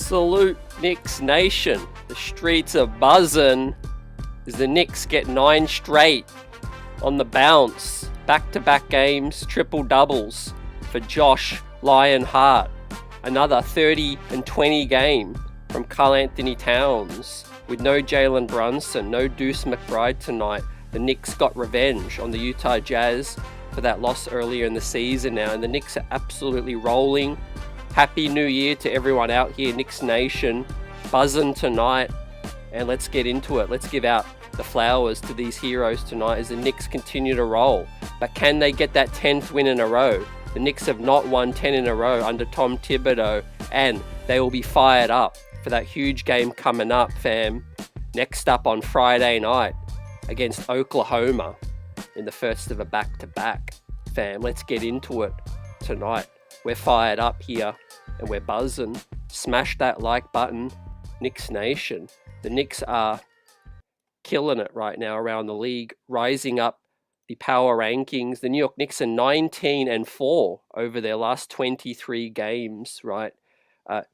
Salute Knicks Nation. The streets are buzzing as the Knicks get 9 straight on the bounce. Back-to-back games, triple doubles for Josh Lion Hart. Another 30 and 20 game from Karl-Anthony Towns. With no Jalen Brunson, no Deuce McBride tonight. The Knicks got revenge on the Utah Jazz for that loss earlier in the season now, and the Knicks are absolutely rolling. Happy New Year to everyone out here, Knicks Nation, buzzing tonight, and let's get into it. Let's give out the flowers to these heroes tonight as the Knicks continue to roll. But can they get that 10th win in a row? The Knicks have not won 10 in a row under Tom Thibodeau, and they will be fired up for that huge game coming up, fam. Next up on Friday night against Oklahoma in the first of a back-to-back, fam. Let's get into it tonight. We're fired up here and we're buzzing. Smash that like button, Knicks Nation. The Knicks are killing it right now around the league, rising up the power rankings. The New York Knicks are 19-4 over their last 23 games, right?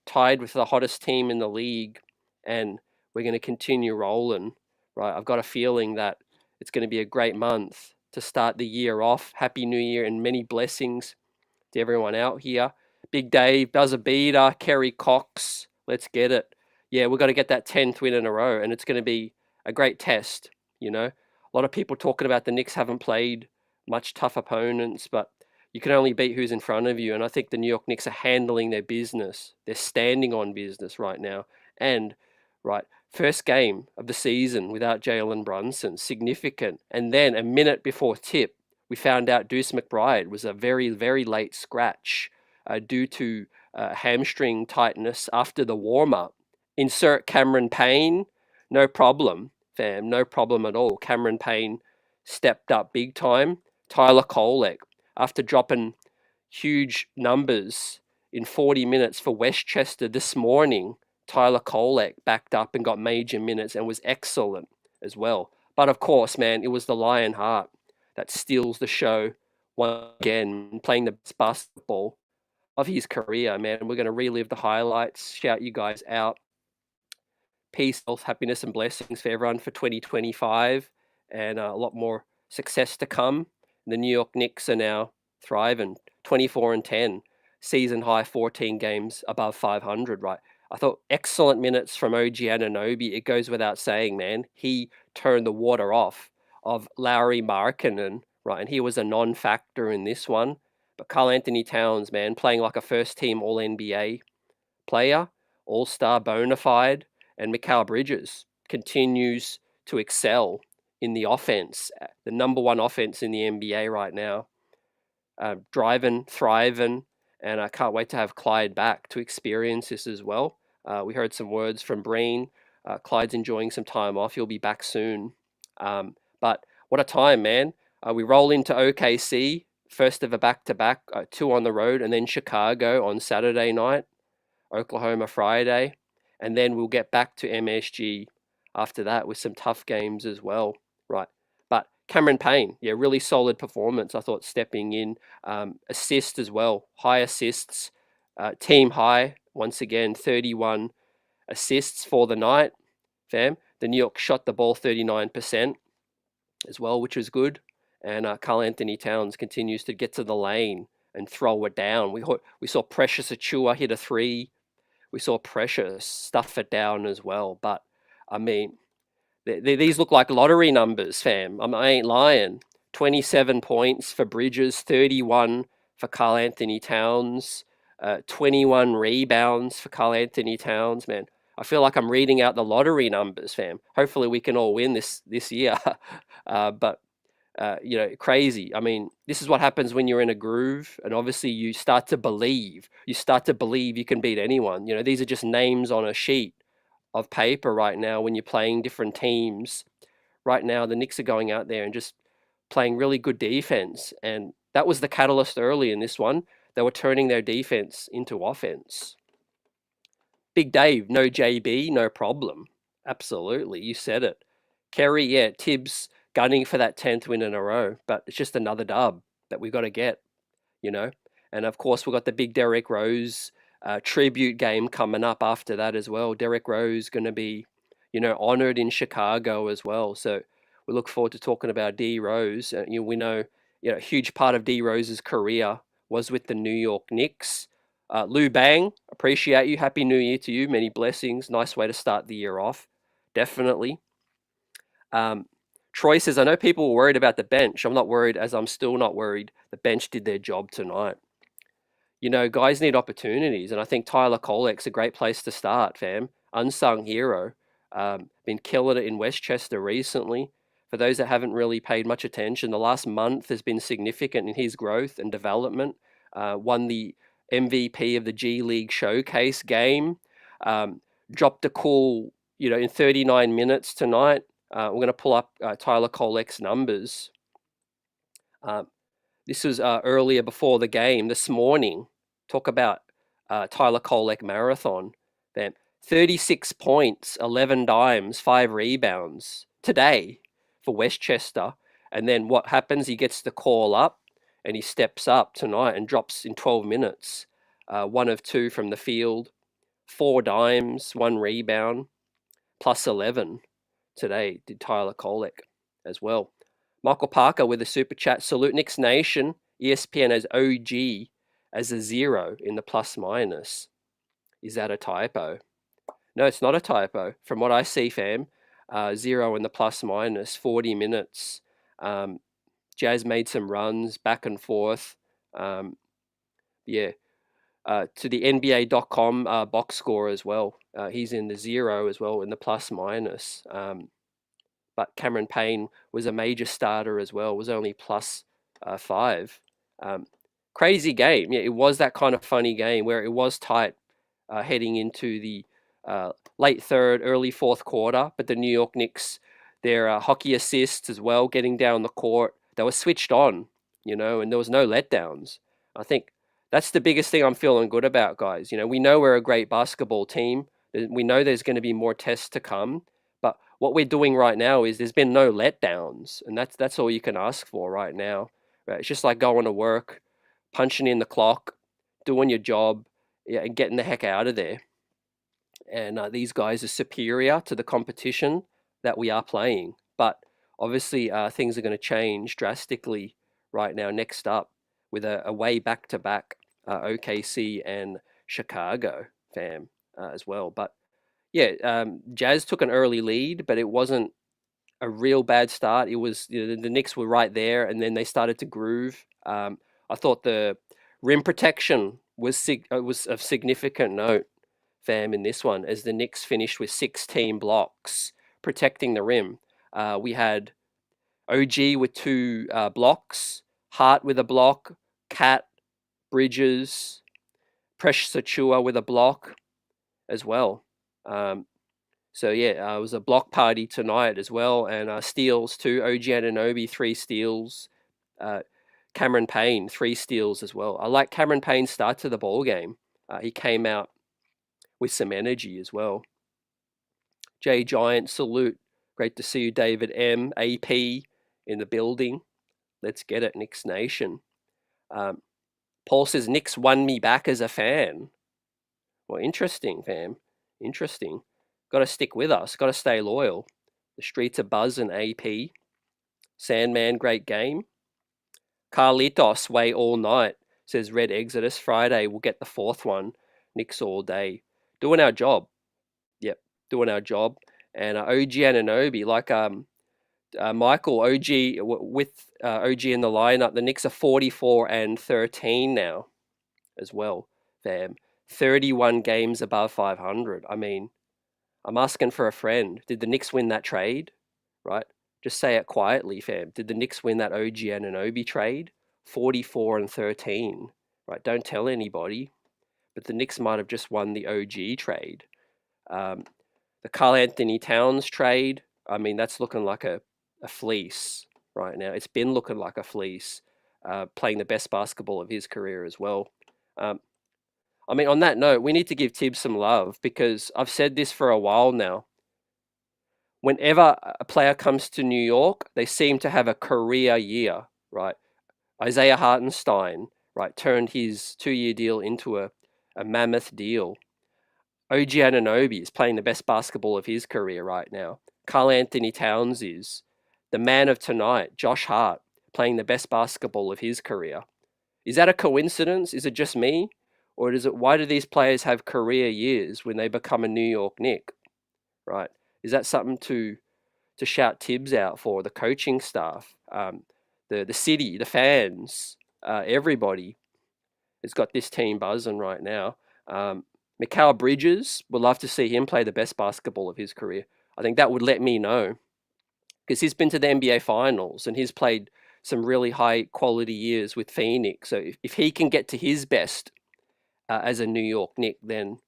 Tied with the hottest team in the league, and we're going to continue rolling, right? I've got a feeling that it's going to be a great month to start the year off. Happy New Year and many blessings to everyone out here. Big Dave does a beater. Kerry Cox, let's get it. Yeah, we've got to get that 10th win in a row, and it's going to be a great test, you know. A lot of people talking about the Knicks haven't played much tough opponents, but you can only beat who's in front of you, and I think the New York Knicks are handling their business. They're standing on business right now, and right, first game of the season without Jalen Brunson, significant. And then a minute before tip, we found out Deuce McBride was a very, very late scratch due to hamstring tightness after the warm-up. Insert Cameron Payne, no problem, fam, no problem at all. Cameron Payne stepped up big time. Tyler Kolek, after dropping huge numbers in 40 minutes for Westchester this morning, Tyler Kolek backed up and got major minutes and was excellent as well. But of course, man, it was the Lion Hart that steals the show once again, playing the best basketball of his career, man. We're going to relive the highlights, shout you guys out. Peace, health, happiness, and blessings for everyone for 2025, and a lot more success to come. The New York Knicks are now thriving, 24-10, season high 14 games above 500, right? I thought excellent minutes from OG Anunoby. It goes without saying, man. He turned the water off of Larry Markkanen, right? And he was a non-factor in this one. But Karl-Anthony Towns, man, playing like a first-team All-NBA player, All-Star bona fide, and Mikal Bridges continues to excel in the offense, the number one offense in the NBA right now. Driving, thriving, and I can't wait to have Clyde back to experience this as well. We heard some words from Breen. Clyde's enjoying some time off. He'll be back soon. But what a time, man. We roll into OKC, first of a back-to-back, 2 on the road, and then Chicago on Saturday night, Oklahoma Friday, and then we'll get back to MSG after that with some tough games as well, right? But Cameron Payne, yeah, really solid performance, I thought, stepping in. Assist as well, high assists, team high, once again, 31 assists for the night, fam. The New York shot the ball 39% as well, which was good. And Karl-Anthony Towns continues to get to the lane and throw it down. We saw Precious Achiuwa hit a 3. We saw Precious stuff it down as well. But, I mean, these look like lottery numbers, fam. I ain't lying. 27 points for Bridges, 31 for Karl-Anthony Towns, 21 rebounds for Karl-Anthony Towns, man. I feel like I'm reading out the lottery numbers, fam. Hopefully we can all win this year. But you know, crazy. I mean, this is what happens when you're in a groove, and obviously you start to believe. You start to believe you can beat anyone. You know, these are just names on a sheet of paper right now when you're playing different teams. Right now, the Knicks are going out there and just playing really good defense, and that was the catalyst early in this one. They were turning their defense into offense. Big Dave, no JB, no problem. Absolutely, you said it. Kerry, yeah, Tibbs gunning for that 10th win in a row, but it's just another dub that we've got to get, you know. And of course, we've got the big Derrick Rose tribute game coming up after that as well. Derrick Rose going to be, honored in Chicago as well. So we look forward to talking about D Rose. We know, a huge part of D Rose's career was with the New York Knicks. Lou Bang, appreciate you. Happy New Year to you. Many blessings. Nice way to start the year off. Definitely. Troy says, I know people were worried about the bench. I'm not worried, as I'm still not worried. The bench did their job tonight. Guys need opportunities, and I think Tyler Kolek's a great place to start, fam. Unsung hero. Been killing it in Westchester recently. For those that haven't really paid much attention, the last month has been significant in his growth and development. Won the MVP of the G League Showcase game. Dropped a cool, in 39 minutes tonight. We're going to pull up Tyler Kolek's numbers. This was earlier before the game this morning. Talk about Tyler Kolek marathon. Then 36 points, 11 dimes, 5 rebounds today for Westchester. And then what happens? He gets the call up and he steps up tonight and drops in 12 minutes. 1 of 2 from the field, 4 dimes, 1 rebound, plus 11 today did Tyler Kolek as well. Michael Parker with a super chat. Salute Knicks Nation. ESPN as OG as a 0 in the plus minus. Is that a typo? No, it's not a typo. From what I see, fam, 0 in the plus minus, 40 minutes. Jazz made some runs back and forth. To the NBA.com box score as well. He's in the 0 as well in the plus minus. But Cameron Payne was a major starter as well, was only plus 5. Crazy game. Yeah, it was that kind of funny game where it was tight heading into the late third, early fourth quarter. But the New York Knicks, their hockey assists as well, getting down the court, they were switched on, and there was no letdowns. I think that's the biggest thing I'm feeling good about, guys. We know we're a great basketball team. We know there's going to be more tests to come. But what we're doing right now is there's been no letdowns, and that's all you can ask for right now. Right? It's just like going to work, punching in the clock, doing your job, and getting the heck out of there. And these guys are superior to the competition that we are playing. But obviously, things are going to change drastically right now. Next up, with a way back-to-back OKC and Chicago, fam, as well. But yeah, Jazz took an early lead, but it wasn't a real bad start. It was the Knicks were right there, and then they started to groove. I thought the rim protection was of significant note, fam, in this one, as the Knicks finished with 16 blocks protecting the rim. We had OG with 2 blocks, Hart with a block, Cat, Bridges, Precious Achiuwa with a block as well. So yeah, it was a block party tonight as well, and steals too. OG Anunoby 3 steals, Cameron Payne 3 steals as well. I like Cameron Payne's start to the ball game. He came out with some energy as well. Jay Giant, salute. Great to see you, David M. AP in the building. Let's get it, Knicks Nation. Paul says, Knicks won me back as a fan. Well, interesting, fam. Interesting. Got to stick with us. Got to stay loyal. The streets are buzzing, AP. Sandman, great game. Carlitos, way all night. Says Red Exodus. Friday, we'll get the 4th one. Knicks all day. Doing our job. Yep, doing our job. And OG Anunoby, like Michael, OG, with OG in the lineup, the Knicks are 44-13 now as well, fam. 31 games above 500. I mean, I'm asking for a friend. Did the Knicks win that trade? Right? Just say it quietly, fam. Did the Knicks win that OG Anunoby trade? 44-13. Right? Don't tell anybody. But the Knicks might have just won the OG trade. The Karl Anthony Towns trade, I mean, that's looking like a fleece right now. It's been looking like a fleece, playing the best basketball of his career as well. I mean, on that note, we need to give Tibbs some love, because I've said this for a while now. Whenever a player comes to New York, they seem to have a career year, right? Isaiah Hartenstein, right, turned his 2-year deal into a a mammoth deal. OG Anunoby is playing the best basketball of his career right now. Karl Anthony Towns is. The man of tonight, Josh Hart, playing the best basketball of his career. Is that a coincidence? Is it just me? Or is it, why do these players have career years when they become a New York Knick? Right? Is that something to shout Tibbs out for? The coaching staff, the city, the fans, everybody has got this team buzzing right now. Mikal Bridges, would love to see him play the best basketball of his career. I think that would let me know, because he's been to the NBA Finals and he's played some really high quality years with Phoenix. So if he can get to his best as a New York Knick, then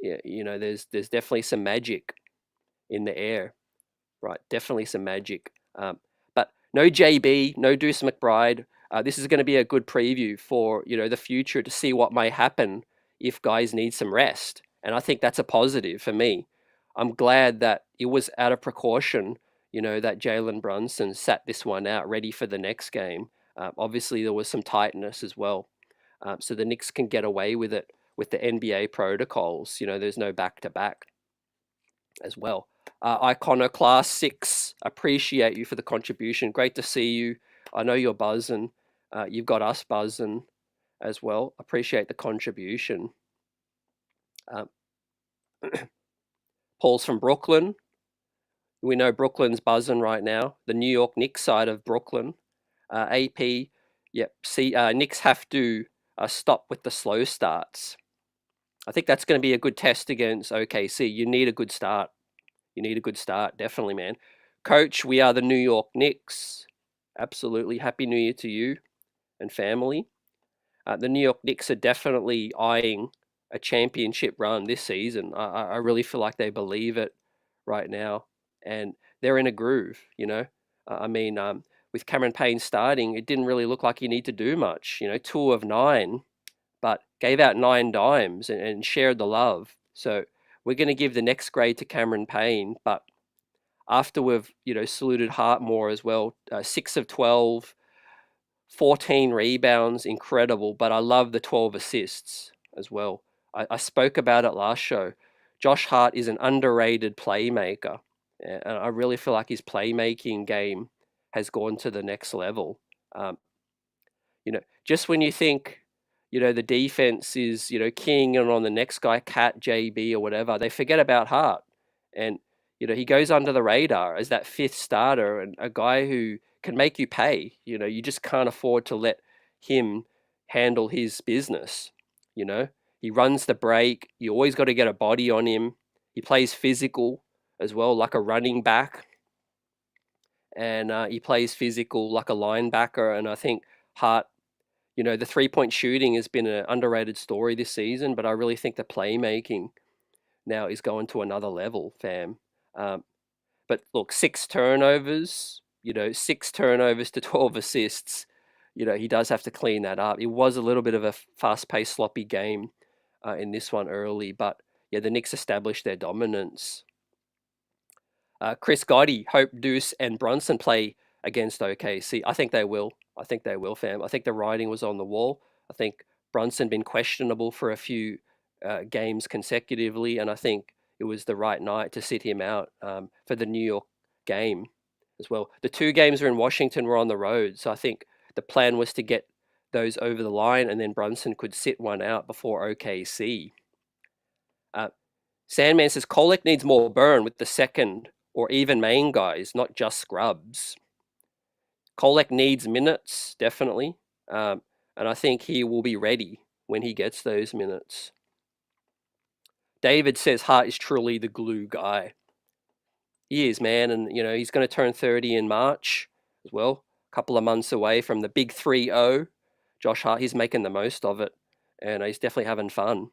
yeah, there's definitely some magic in the air, right? Definitely some magic. But no JB, no Deuce McBride. This is going to be a good preview for the future to see what may happen if guys need some rest, and I think that's a positive for me. I'm glad that it was out of precaution, that Jalen Brunson sat this one out, ready for the next game. Obviously, there was some tightness as well, so the Knicks can get away with it with the NBA protocols. There's no back-to-back as well. Iconoclast 6, appreciate you for the contribution. Great to see you. I know you're buzzing. You've got us buzzing as well. Appreciate the contribution. Paul's from Brooklyn. We know Brooklyn's buzzing right now. The New York Knicks side of Brooklyn. AP, yep. See, Knicks have to stop with the slow starts. I think that's going to be a good test against OKC. You need a good start. You need a good start, definitely, man. Coach, we are the New York Knicks. Absolutely. Happy New Year to you and family. The New York Knicks are definitely eyeing a championship run this season. I really feel like they believe it right now, and they're in a groove. With Cameron Payne starting, it didn't really look like you need to do much. 2 of 9, but gave out 9 dimes and shared the love. So we're going to give the next grade to Cameron Payne, but after we've saluted Hart more as well, 6 of 12. 14 rebounds, incredible, but I love the 12 assists as well. I spoke about it last show. Josh Hart is an underrated playmaker, and I really feel like his playmaking game has gone to the next level. Just when you think, the defense is, keying in on the next guy, Cat, JB, or whatever, they forget about Hart. And, he goes under the radar as that 5th starter and a guy who can make you pay. You just can't afford to let him handle his business. He runs the break. You always got to get a body on him. He plays physical as well, like a running back. And he plays physical like a linebacker. And I think Hart, the 3-point shooting has been an underrated story this season, but I really think the playmaking now is going to another level, fam. But look, 6 turnovers, 6 turnovers to 12 assists. He does have to clean that up. It was a little bit of a fast-paced, sloppy game in this one early, but yeah, the Knicks established their dominance. Chris Gotti, hope Deuce and Brunson play against OKC. I think they will. I think they will, fam. I think the writing was on the wall. I think Brunson been questionable for a few games consecutively, and I think it was the right night to sit him out for the New York game as well. The 2 games were in Washington, were on the road, so I think the plan was to get those over the line, and then Brunson could sit one out before OKC. Sandman says Kolek needs more burn with the second or even main guys, not just scrubs. Kolek needs minutes, definitely, and I think he will be ready when he gets those minutes. David says Hart is truly the glue guy. He is, man, and he's going to turn 30 in March as well. A couple of months away from the big 3-0. Josh Hart, he's making the most of it, and he's definitely having fun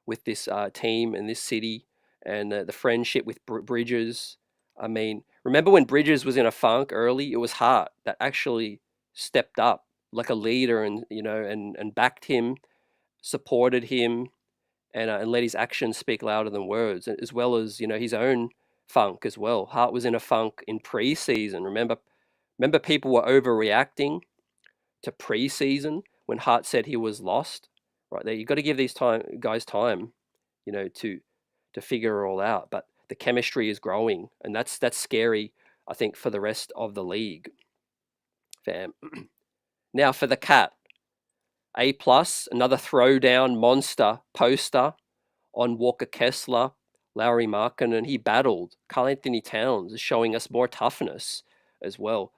with this team and this city and the friendship with Bridges. I mean, remember when Bridges was in a funk early? It was Hart that actually stepped up like a leader and and backed him, supported him, and let his actions speak louder than words, as well as his own funk as well. Hart was in a funk in preseason. Remember people were overreacting to preseason when Hart said he was lost, right there. You've got to give these guys time, to figure it all out. But the chemistry is growing, and that's scary, I think, for the rest of the league, fam. Now for the Cat, A+, another throwdown monster poster on Walker Kessler, Lowry Markkanen. He battled. Karl Anthony Towns is showing us more toughness as well.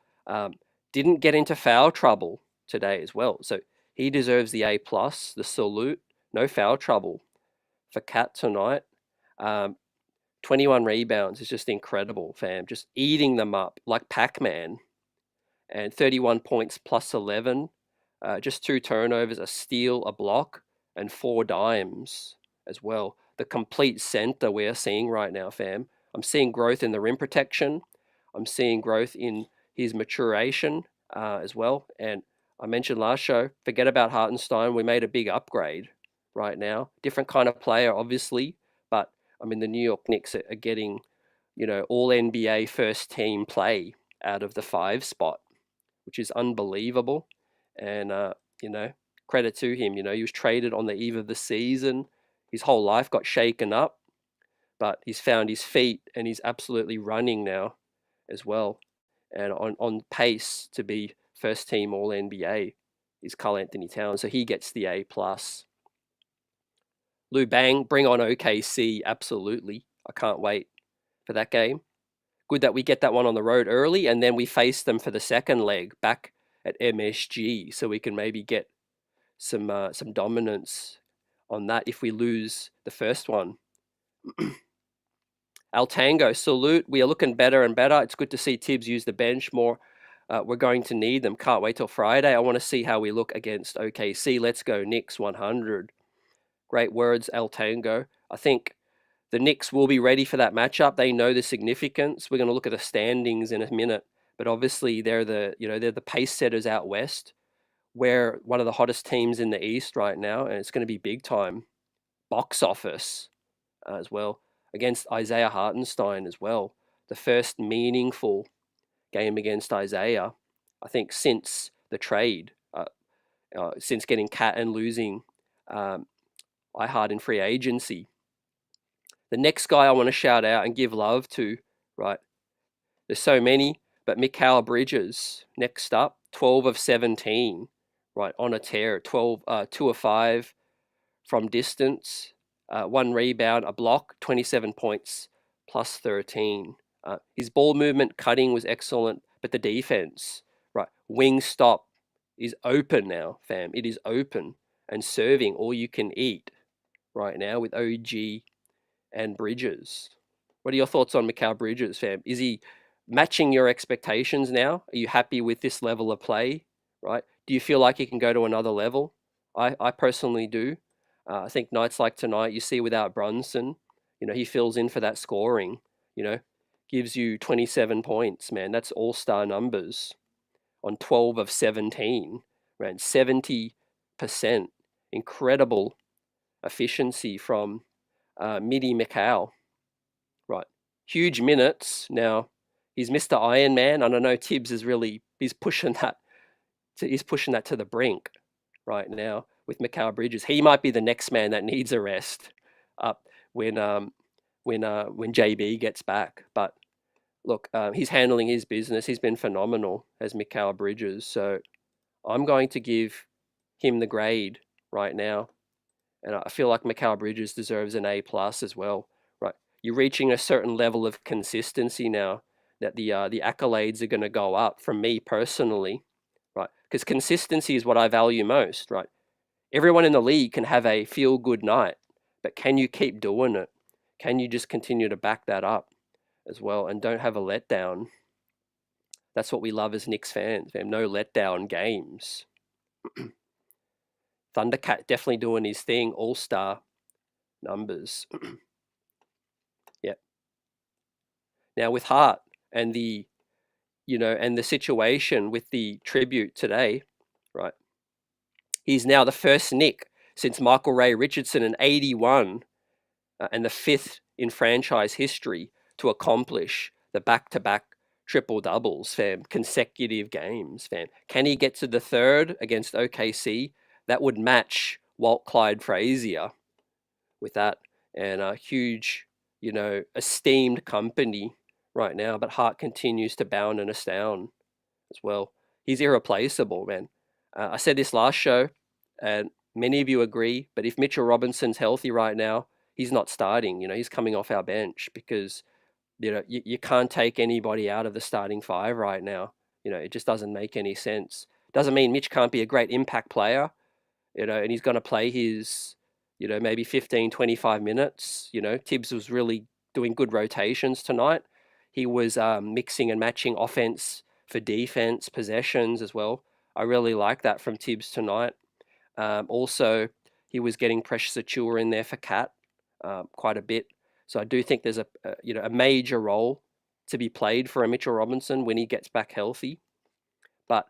Didn't get into foul trouble today as well. So he deserves the A+, the salute. No foul trouble for Cat tonight. 21 rebounds is just incredible, fam. Just eating them up like Pac-Man. And 31 points plus 11. Just 2 turnovers, a steal, a block, and 4 dimes as well. The complete center we're seeing right now, fam. I'm seeing growth in the rim protection. I'm seeing growth in his maturation as well. And I mentioned last show, forget about Hartenstein. We made a big upgrade right now. Different kind of player, obviously. But, I mean, the New York Knicks are getting, all NBA first team play out of the 5 spot, which is unbelievable. And, credit to him. He was traded on the eve of the season. His whole life got shaken up, but he's found his feet and he's absolutely running now as well. And on pace to be first team All NBA is Karl Anthony Towns. So he gets the A+. Lou Bang, bring on OKC. Absolutely. I can't wait for that game. Good that we get that one on the road early, and then we face them for the second leg back at MSG, so we can maybe get some dominance on that if we lose the first one. Al Tango, salute. We are looking better and better. It's good to see Tibbs use the bench more. We're going to need them. Can't wait till Friday. I want to see how we look against OKC. Let's go Knicks 100. Great words, Al Tango. I think the Knicks will be ready for that matchup. They know the significance. We're going to look at the standings in a minute, but obviously they're the pace setters out west. We're one of the hottest teams in the East right now, and it's going to be big time. Box office as well against Isaiah Hartenstein as well. The first meaningful game against Isaiah, I think, since the trade, since getting Cat and losing Hart in free agency. The next guy I want to shout out and give love to, right? There's so many, but Mikal Bridges, next up, 12 of 17, right, on a tear, 2 of 5 from distance, 1 rebound, a block, 27 points, plus 13. His ball movement, cutting was excellent, but the defense, right, wing stop is open now, fam. It is open and serving all you can eat right now with OG and Bridges. What are your thoughts on Mikal Bridges, fam? Is he matching your expectations now? Are you happy with this level of play, right? Do you feel like he can go to another level? I personally do. I think nights like tonight, you see without Brunson, he fills in for that scoring, gives you 27 points, man. That's all-star numbers on 12 of 17, around 70%. Incredible efficiency from Midi Mikal, right? Huge minutes. Now, he's Mr. Iron Man. I don't know, Tibbs is really, he's pushing that to the brink right now with Mikal Bridges. He might be the next man that needs a rest up when JB gets back. But look, he's handling his business. He's been phenomenal as Mikal Bridges. So I'm going to give him the grade right now. And I feel like Mikal Bridges deserves an A+ as well, right? You're reaching a certain level of consistency now that the accolades are going to go up from me personally, right? Because consistency is what I value most, right? Everyone in the league can have a feel-good night, but can you keep doing it? Can you just continue to back that up as well and don't have a letdown? That's what we love as Knicks fans, man. No letdown games. Thundercat definitely doing his thing, all-star numbers. Yeah. Now with Hart and the situation with the tribute today, right? He's now the first Knick since Michael Ray Richardson in 81 and the 5th in franchise history to accomplish the back-to-back triple doubles, fam, consecutive games, fam. Can he get to the 3rd against OKC? That would match Walt Clyde Frazier with that, and a huge, esteemed company right now. But Hart continues to bound and astound as well. He's irreplaceable, man. I said this last show, and many of you agree. But if Mitchell Robinson's healthy right now, he's not starting. He's coming off our bench because you can't take anybody out of the starting five right now. It just doesn't make any sense. Doesn't mean Mitch can't be a great impact player, and he's going to play his, maybe 15, 25 minutes. Tibbs was really doing good rotations tonight. He was mixing and matching offense for defense, possessions as well. I really like that from Tibbs tonight. Also, he was getting Precious Achiuwa in there for Cat quite a bit. So I do think there's a major role to be played for a Mitchell Robinson when he gets back healthy. But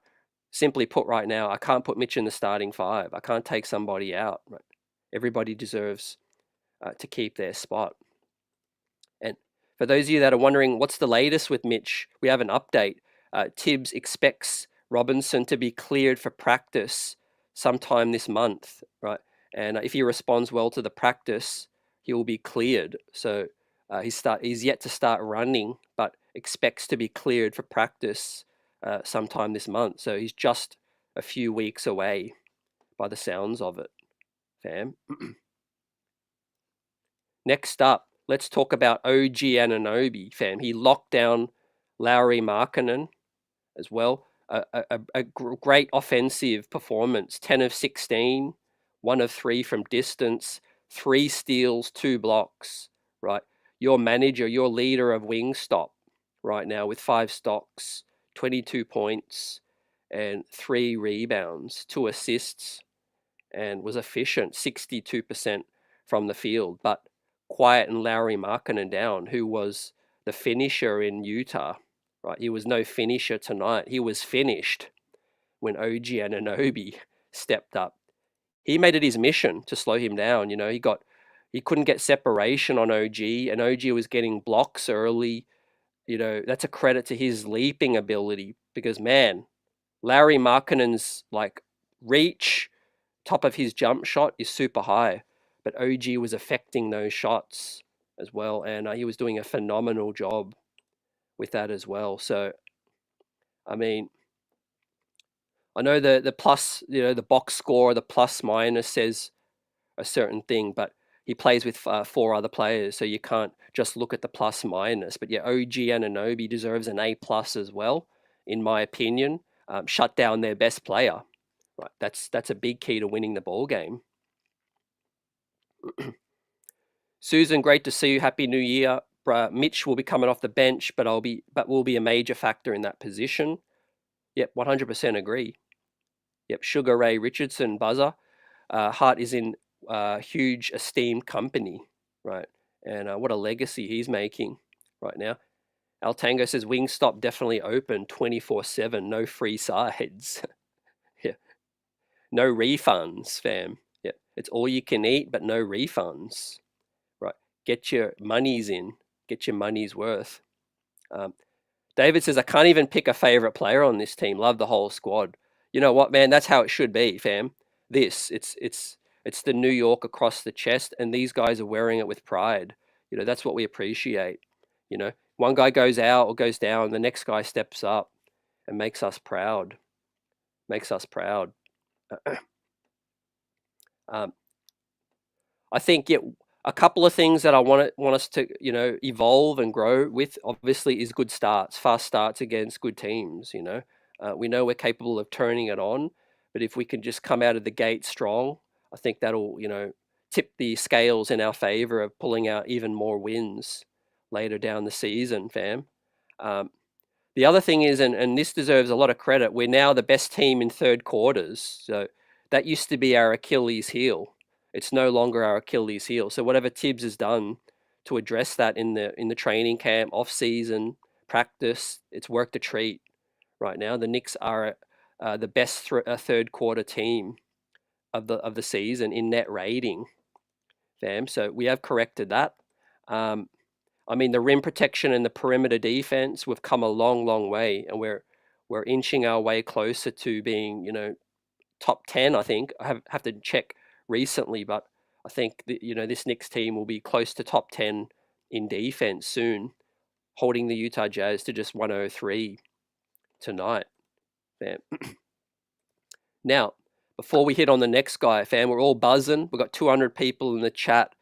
simply put, right now, I can't put Mitch in the starting five. I can't take somebody out. Right? Everybody deserves to keep their spot. And for those of you that are wondering what's the latest with Mitch, we have an update. Tibbs expects Robinson to be cleared for practice sometime this month, right? And if he responds well to the practice, he will be cleared. So he's yet to start running, but expects to be cleared for practice sometime this month. So he's just a few weeks away by the sounds of it, fam. Next up, let's talk about OG Anunoby, fam. He locked down Lauri Markkanen as well. A great offensive performance, 10 of 16, 1 of 3 from distance, 3 steals, 2 blocks, right? Your manager, your leader of Wingstop right now with 5 stocks, 22 points and 3 rebounds, 2 assists, and was efficient, 62% from the field, but quiet and Lauri Markkanen down, who was the finisher in Utah. Right, he was no finisher tonight. He was finished when OG Anunoby stepped up. He made it his mission to slow him down. He couldn't get separation on OG, and OG was getting blocks early. That's a credit to his leaping ability because, man, Lauri Markkanen's reach, top of his jump shot is super high, but OG was affecting those shots as well, and he was doing a phenomenal job with that as well. So, I mean, I know the plus, the box score, the plus minus says a certain thing, but he plays with 4 other players, so you can't just look at the plus minus. But yeah, OG Anunoby deserves an A plus as well, in my opinion. Shut down their best player. Right, that's a big key to winning the ball game. Susan, great to see you. Happy New Year. Mitch will be coming off the bench, but will be a major factor in that position. Yep, 100% agree. Yep, Sugar Ray Richardson, buzzer. Hart is in huge esteemed company, right? And what a legacy he's making right now. Al Tango says Wingstop definitely open 24/7, no free sides. Yeah, no refunds, fam. Yeah, it's all you can eat, but no refunds. Right, get your monies in, get your money's worth. David says I can't even pick a favorite player on this team. Love the whole squad. You know what, man? That's how it should be, fam. It's the New York across the chest, and these guys are wearing it with pride. That's what we appreciate. One guy goes out or goes down, the next guy steps up and makes us proud. Makes us proud. I think a couple of things that I want us to evolve and grow with, obviously, is good starts, fast starts against good teams. We know we're capable of turning it on, but if we can just come out of the gate strong, I think that'll tip the scales in our favor of pulling out even more wins later down the season, fam. The other thing is, and this deserves a lot of credit, we're now the best team in third quarters. So that used to be our Achilles heel. It's no longer our Achilles heel. So whatever Tibbs has done to address that in the training camp, off season, practice, it's worked a treat right now. The Knicks are the best third quarter team of the season in net rating, fam. So we have corrected that. The rim protection and the perimeter defense, we've come a long, long way, and we're inching our way closer to being, top 10, I think. I have to check recently, but I think that, this Knicks team will be close to top 10 in defense soon, holding the Utah Jazz to just 103 tonight, fam. Now, before we hit on the next guy, fam, we're all buzzing. We've got 200 people in the chat.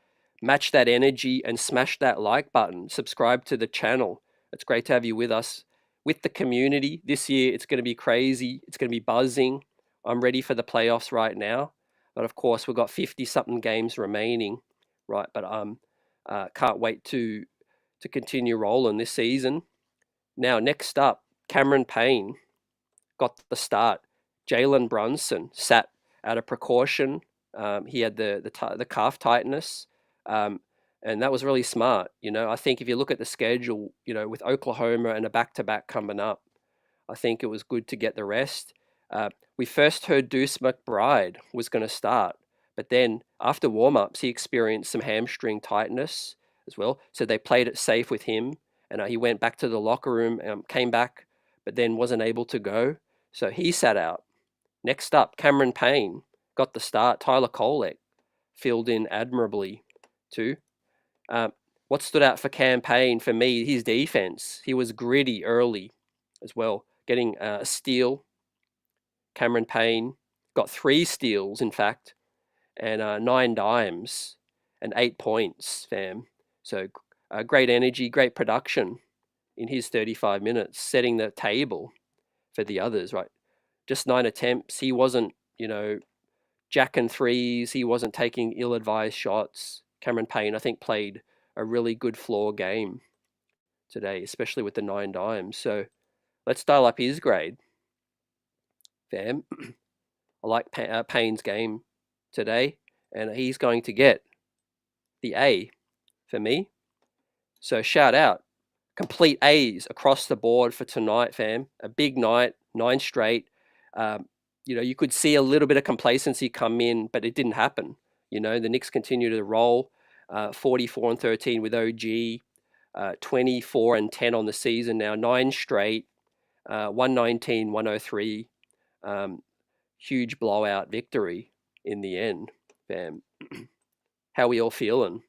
Match that energy and smash that like button. Subscribe to the channel. It's great to have you with us, with the community. This year, it's going to be crazy. It's going to be buzzing. I'm ready for the playoffs right now. But of course, we've got 50-something games remaining, right? But can't wait to continue rolling this season. Now, next up, Cameron Payne got the start. Jalen Brunson sat out of precaution. He had the calf tightness, and that was really smart. I think if you look at the schedule, with Oklahoma and a back-to-back coming up, I think it was good to get the rest. We first heard Deuce McBride was going to start, but then after warm-ups, he experienced some hamstring tightness as well. So they played it safe with him, and he went back to the locker room, came back, but then wasn't able to go. So he sat out. Next up, Cameron Payne got the start. Tyler Kolek filled in admirably too. What stood out for Cam Payne, for me, his defense. He was gritty early as well, getting a steal. Cameron Payne got 3 steals, in fact, and 9 dimes and 8 points, fam. So great energy, great production in his 35 minutes, setting the table for the others, right? Just 9 attempts. He wasn't, jacking threes. He wasn't taking ill-advised shots. Cameron Payne, I think, played a really good floor game today, especially with the 9 dimes. So let's dial up his grade, fam. I like Payne's game today, and he's going to get the A for me. So shout out. Complete A's across the board for tonight, fam. A big night, 9 straight. You could see a little bit of complacency come in, but it didn't happen. The Knicks continue to roll, 44-13 with OG, 24-10 on the season now, 9 straight, 119-103. Huge blowout victory in the end, fam. How we all feeling?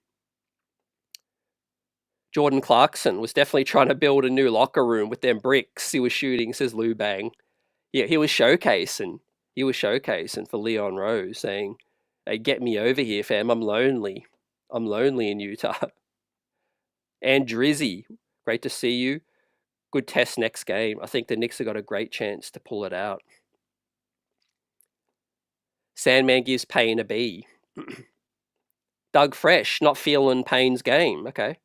Jordan Clarkson was definitely trying to build a new locker room with them bricks he was shooting, says Lou Bang. Yeah, he was showcasing for Leon Rose, saying, "Hey, get me over here, fam. I'm lonely. I'm lonely in Utah." And Drizzy, great to see you. Good test next game. I think the Knicks have got a great chance to pull it out. Sandman gives Payne a B. Doug Fresh, not feeling Payne's game. Okay.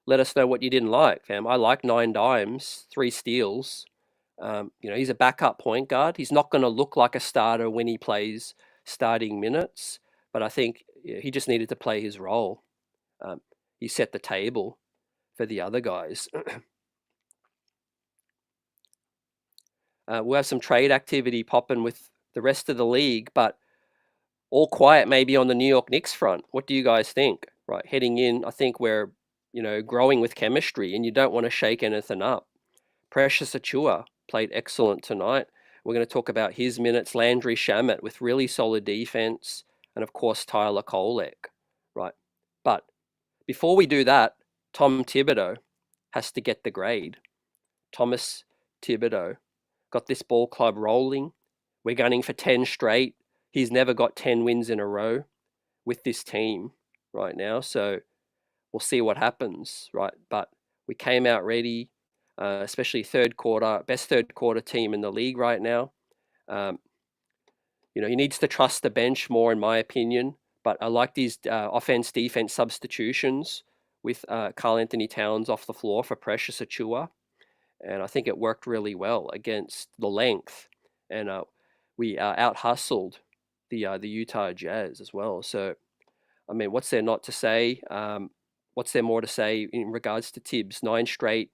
Let us know what you didn't like, fam. I like 9 dimes, 3 steals. He's a backup point guard. He's not going to look like a starter when he plays starting minutes, but I think he just needed to play his role. He set the table for the other guys. We'll have some trade activity popping with the rest of the league, but all quiet maybe on the New York Knicks front. What do you guys think? Right, heading in, I think we're growing with chemistry, and you don't want to shake anything up. Precious Achiuwa played excellent tonight. We're going to talk about his minutes. Landry Shamet with really solid defense, and of course Tyler Kolek, right? But before we do that, Tom Thibodeau has to get the grade. Thomas Thibodeau got this ball club rolling. We're gunning for 10 straight. He's never got 10 wins in a row with this team right now, so we'll see what happens, right? But we came out ready, especially third quarter, best third quarter team in the league right now. He needs to trust the bench more, in my opinion. But I like these offense-defense substitutions with Karl Anthony Towns off the floor for Precious Achiuwa. And I think it worked really well against the length. And we out-hustled the Utah Jazz as well. So, I mean, what's there not to say? What's there more to say in regards to Tibbs? 9 straight,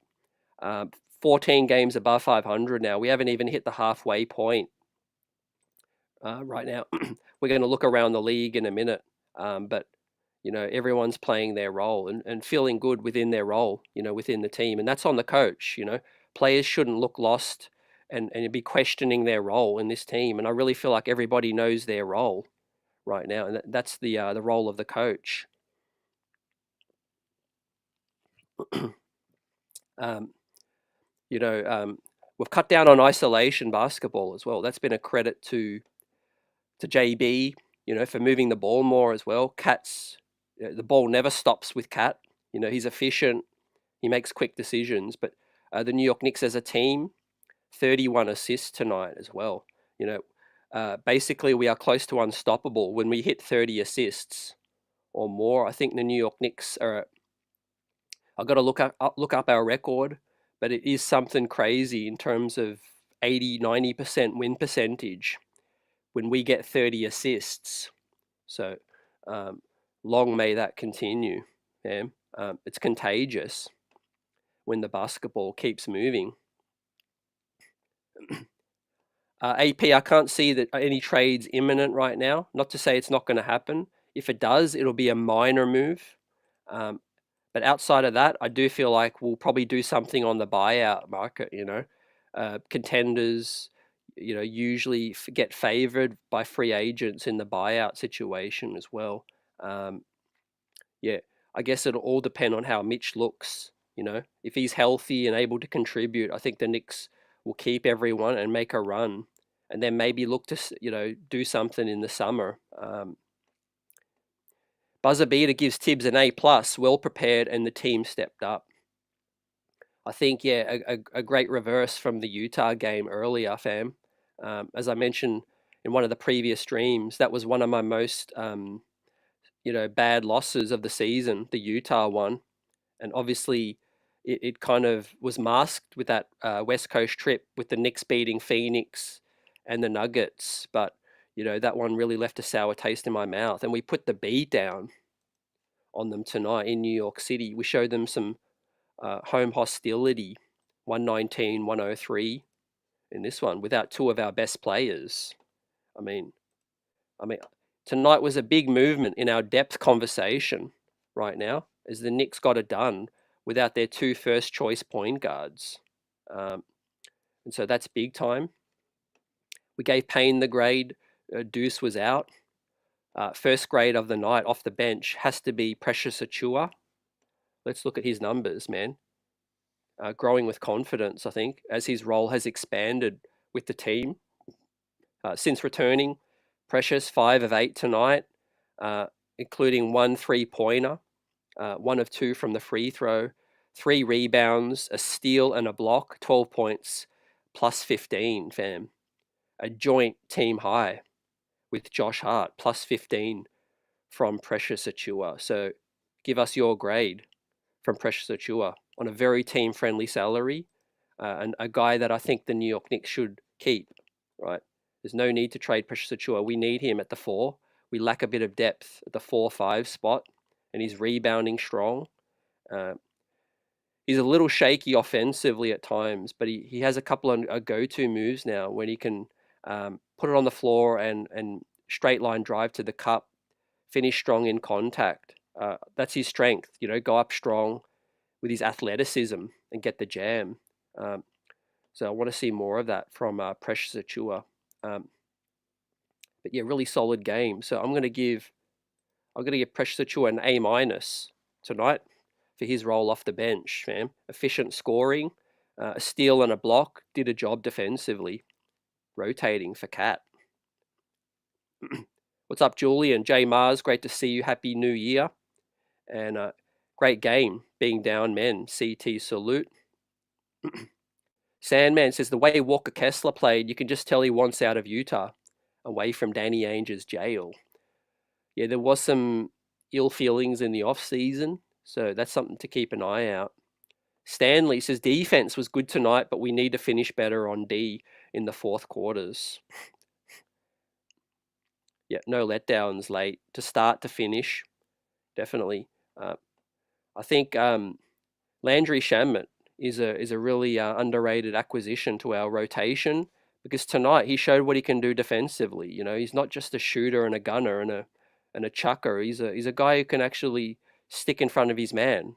14 games above 500 now. We haven't even hit the halfway point right now. We're going to look around the league in a minute. But, everyone's playing their role and feeling good within their role, within the team. And that's on the coach, Players shouldn't look lost and be questioning their role in this team. And I really feel like everybody knows their role right now, and that's the role of the coach. um, we've cut down on isolation basketball as well. That's been a credit to JB, for moving the ball more as well. The ball never stops with Cat. He's efficient. He makes quick decisions. But the New York Knicks as a team, 31 assists tonight as well. Basically we are close to unstoppable when we hit 30 assists or more. I think the New York Knicks are. I've got to look up our record, but it is something crazy in terms of 80-90% win percentage when we get 30 assists. So long may that continue. Yeah? It's contagious when the basketball keeps moving. AP, I can't see that any trades imminent right now. Not to say it's not going to happen. If it does, it'll be a minor move. But outside of that, I do feel like we'll probably do something on the buyout market. Contenders, usually get favored by free agents in the buyout situation as well. I guess it'll all depend on how Mitch looks. If he's healthy and able to contribute, I think the Knicks will keep everyone and make a run, and then maybe look to do something in the summer. Buzzer beater gives Tibbs an A+, well prepared, and the team stepped up. I think, a great reverse from the Utah game earlier, fam. As I mentioned in one of the previous streams, that was one of my most, bad losses of the season, the Utah one. And obviously it kind of was masked with that West Coast trip with the Knicks beating Phoenix and the Nuggets. But, that one really left a sour taste in my mouth. And we put the beat down on them tonight in New York City. We showed them some home hostility, 119-103 in this one, without two of our best players. I mean, tonight was a big movement in our depth conversation right now, as the Knicks got it done without their two first-choice point guards. And so that's big time. We gave Payne the grade. Deuce was out. First grade of the night off the bench has to be Precious Achiuwa. Let's look at his numbers, man. Growing with confidence, I think, as his role has expanded with the team. Since returning, Precious 5 of 8 tonight, including 1 3-pointer, 1 of 2 from the free throw, 3 rebounds, a steal and a block, 12 points, plus 15, fam. A joint team high with Josh Hart, plus 15 from Precious Achiuwa. So give us your grade from Precious Achiuwa on a very team-friendly salary, and a guy that I think the New York Knicks should keep, right? There's no need to trade Precious Achiuwa. We need him at the 4. We lack a bit of depth at the 4-5 spot, and he's rebounding strong. He's a little shaky offensively at times, but he has a couple of go-to moves now when he can put it on the floor and straight line drive to the cup, finish strong in contact. That's his strength, go up strong with his athleticism and get the jam. So I want to see more of that from Precious Achiuwa. But yeah, really solid game. So I'm going to give Precious Achiuwa an A- tonight for his role off the bench, fam. Efficient scoring, a steal and a block, did a job defensively, rotating for Cat. What's up, Julian? J Mars, great to see you. Happy New Year. And great game, being down men. CT salute. Sandman says, the way Walker Kessler played, you can just tell he wants out of Utah, away from Danny Ainge's jail. Yeah, there was some ill feelings in the off-season, so that's something to keep an eye out. Stanley says, defense was good tonight, but we need to finish better on D in the fourth quarters. Yeah, no letdowns late. To start to finish, definitely. I think Landry Shamet is a really underrated acquisition to our rotation, because tonight he showed what he can do defensively. He's not just a shooter and a gunner and a chucker. He's a guy who can actually stick in front of his man.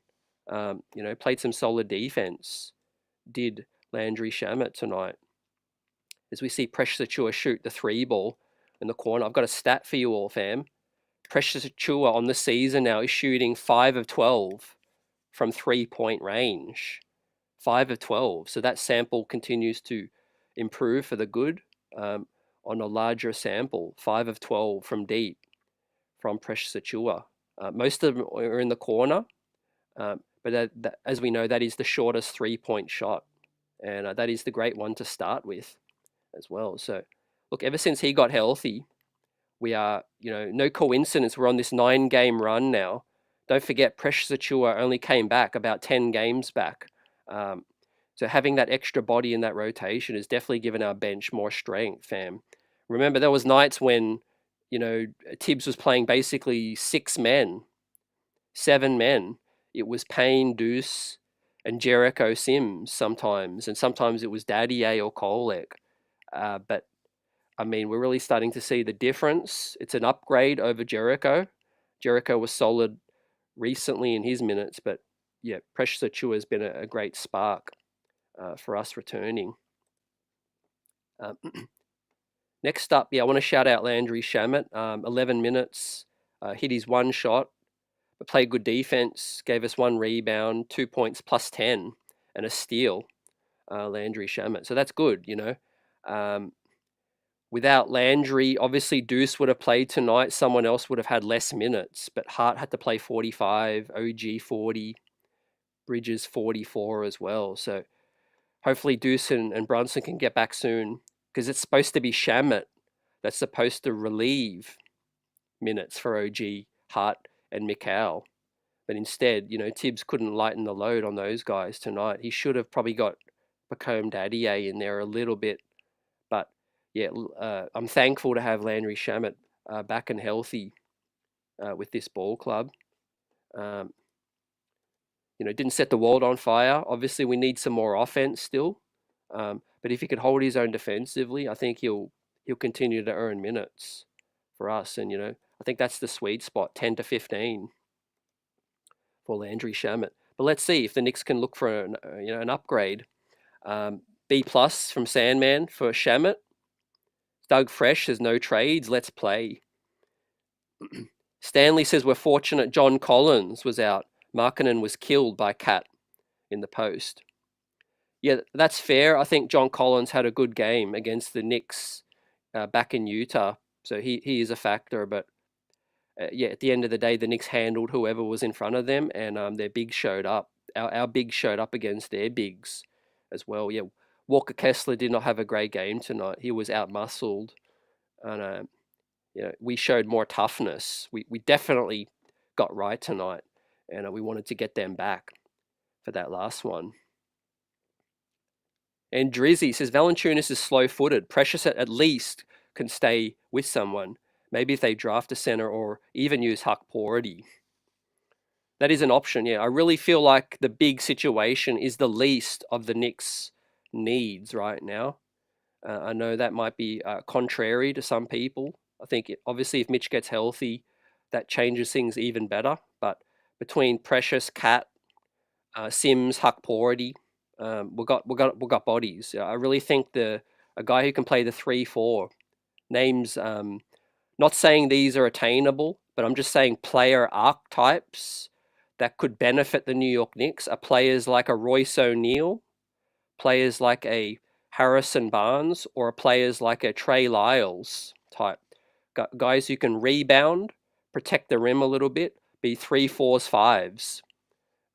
Played some solid defense. Did Landry Shamet tonight. As we see Precious Achiuwa shoot the 3 ball, in the corner. I've got a stat for you all, fam. Precious Achiuwa on the season now is shooting 5 of 12 from 3-point range. 5 of 12. So that sample continues to improve for the good on a larger sample. 5 of 12 from deep from Precious Achiuwa. Most of them are in the corner, but as we know, that is the shortest 3-point shot. And that is the great one to start with as well. So, look, ever since he got healthy, we are, no coincidence, we're on this 9-game run now. Don't forget, Precious Achiuwa only came back about 10 games back. So having that extra body in that rotation has definitely given our bench more strength, fam. Remember, there was nights when, Tibbs was playing basically 6 men, 7 men. It was Payne, Deuce, and Jericho Sims sometimes, and sometimes it was Daddy A or Kolek. But I mean, we're really starting to see the difference. It's an upgrade over Jericho. Jericho was solid recently in his minutes, but yeah, Precious Achiuwa has been a great spark for us returning. Next up, I want to shout out Landry Shamet. 11 minutes, hit his 1 shot, but played good defense, gave us 1 rebound, 2 points plus 10, and a steal. Landry Shamet. So that's good, Without Landry, obviously Deuce would have played tonight. Someone else would have had less minutes, but Hart had to play 45, OG 40, Bridges 44 as well. So hopefully Deuce and Brunson can get back soon, because it's supposed to be Shamet that's supposed to relieve minutes for OG, Hart, and Mikal. But instead, Tibbs couldn't lighten the load on those guys tonight. He should have probably got Pacome Daddier in there a little bit. But yeah, I'm thankful to have Landry Shamet back and healthy with this ball club. Didn't set the world on fire. Obviously, we need some more offense still. But if he can hold his own defensively, I think he'll continue to earn minutes for us. And I think that's the sweet spot, 10 to 15 for Landry Shamet. But let's see if the Knicks can look for an upgrade. B+ from Sandman for Shamet. Doug Fresh says no trades. Let's play. Stanley says we're fortunate John Collins was out. Markkanen was killed by Cat in the post. Yeah, that's fair. I think John Collins had a good game against the Knicks back in Utah. So he is a factor. But at the end of the day, the Knicks handled whoever was in front of them, and their bigs showed up. Our bigs showed up against their bigs as well. Yeah, Walker Kessler did not have a great game tonight. He was out-muscled. And we showed more toughness. We definitely got right tonight, and we wanted to get them back for that last one. And Drizzy says Valanciunas is slow-footed. Precious at least can stay with someone. Maybe if they draft a center or even use Huck Porty. That is an option, yeah. I really feel like the big situation is the least of the Knicks' needs right now. I know that might be contrary to some people. I think obviously if Mitch gets healthy, that changes things even better. But between Precious, Cat, Sims, Huck Porty, we got bodies. I really think a guy who can play the 3-4 names. Not saying these are attainable, but I'm just saying player archetypes that could benefit the New York Knicks are players like a Royce O'Neal, players like a Harrison Barnes, or players like a Trey Lyles type. Guys who can rebound, protect the rim a little bit, be 3-4s,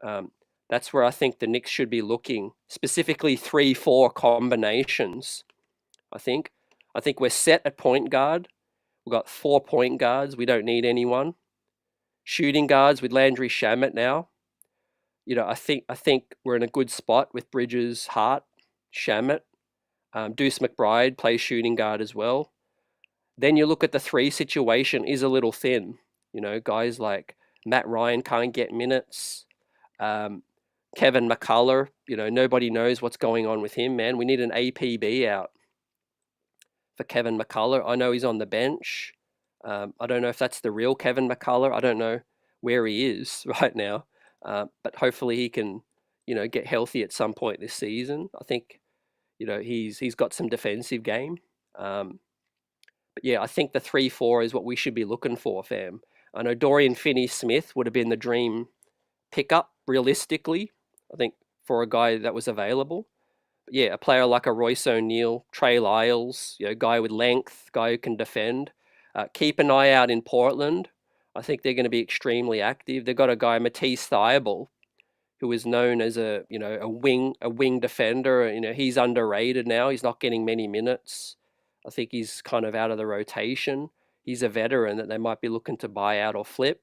5s. That's where I think the Knicks should be looking, specifically 3-4 combinations. I think we're set at point guard. We've got 4 point guards. We don't need anyone. Shooting guards with Landry Shamet now. I think we're in a good spot with Bridges, Hart, Shamet. Deuce McBride plays shooting guard as well. Then you look at the 3 situation is a little thin. Guys like Matt Ryan can't get minutes. Kevin McCullough, nobody knows what's going on with him, man. We need an APB out for Kevin McCullough. I know he's on the bench. I don't know if that's the real Kevin McCullough. I don't know where he is right now. But hopefully he can, get healthy at some point this season. I think, he's got some defensive game. But yeah, I think the 3-4 is what we should be looking for, fam. I know Dorian Finney-Smith would have been the dream pickup, realistically, I think, for a guy that was available. But yeah, a player like a Royce O'Neal, Trey Lyles, guy with length, guy who can defend. Keep an eye out in Portland. I think they're going to be extremely active. They've got a guy, Matisse Thybulle, who is known as a wing defender. He's underrated now. He's not getting many minutes. I think he's kind of out of the rotation. He's a veteran that they might be looking to buy out or flip.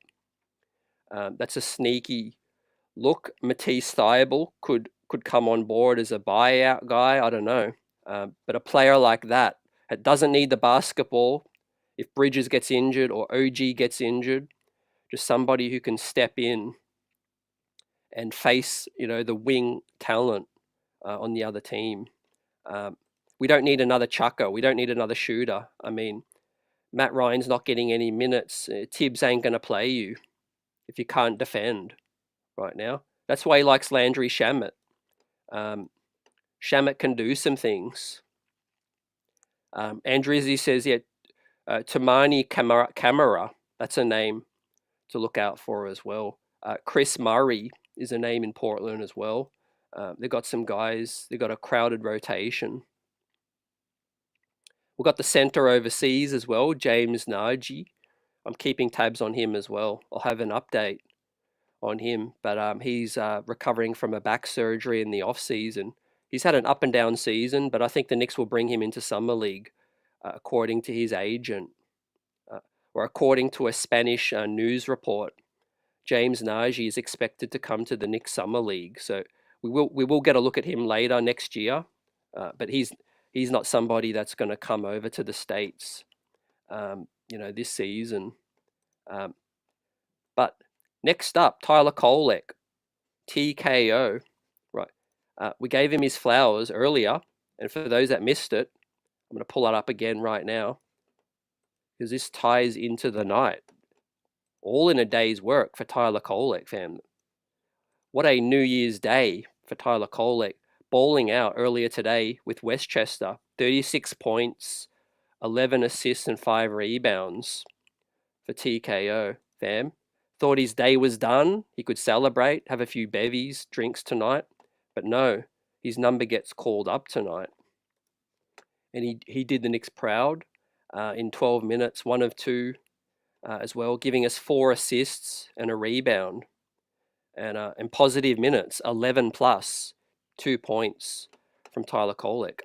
That's a sneaky look. Matisse Thybulle could come on board as a buyout guy. I don't know. But a player like that, it doesn't need the basketball. If Bridges gets injured or OG gets injured, just somebody who can step in and face, the wing talent on the other team. We don't need another chucker. We don't need another shooter. I mean, Matt Ryan's not getting any minutes. Tibbs ain't going to play you if you can't defend right now. That's why he likes Landry Shamet. Shamet can do some things. Andrizzi says, Tamani Camara, that's a name to look out for as well. Chris Murray is a name in Portland as well. They've got some guys. They've got a crowded rotation. We've got the center overseas as well, James Nagy. I'm keeping tabs on him as well. I'll have an update on him, but he's recovering from a back surgery in the off season. He's had an up and down season, but I think the Knicks will bring him into summer league, according to his agent, or according to a Spanish news report. James Nagy is expected to come to the Knicks summer league, so we will get a look at him later next year. But he's not somebody that's going to come over to the States, this season. But next up, Tyler Kolek, TKO. Right, we gave him his flowers earlier, and for those that missed it, I'm going to pull that up again right now because this ties into the night. All in a day's work for Tyler Kolek, fam. What a New Year's Day for Tyler Kolek. Bowling out earlier today with Westchester. 36 points, 11 assists and 5 rebounds for TKO, fam. Thought his day was done. He could celebrate, have a few bevies, drinks tonight. But no, his number gets called up tonight. And he did the Knicks proud in 12 minutes, 1 of 2. As well, giving us 4 assists and a rebound, and positive minutes, 11 plus, 2 points from Tyler Kolek.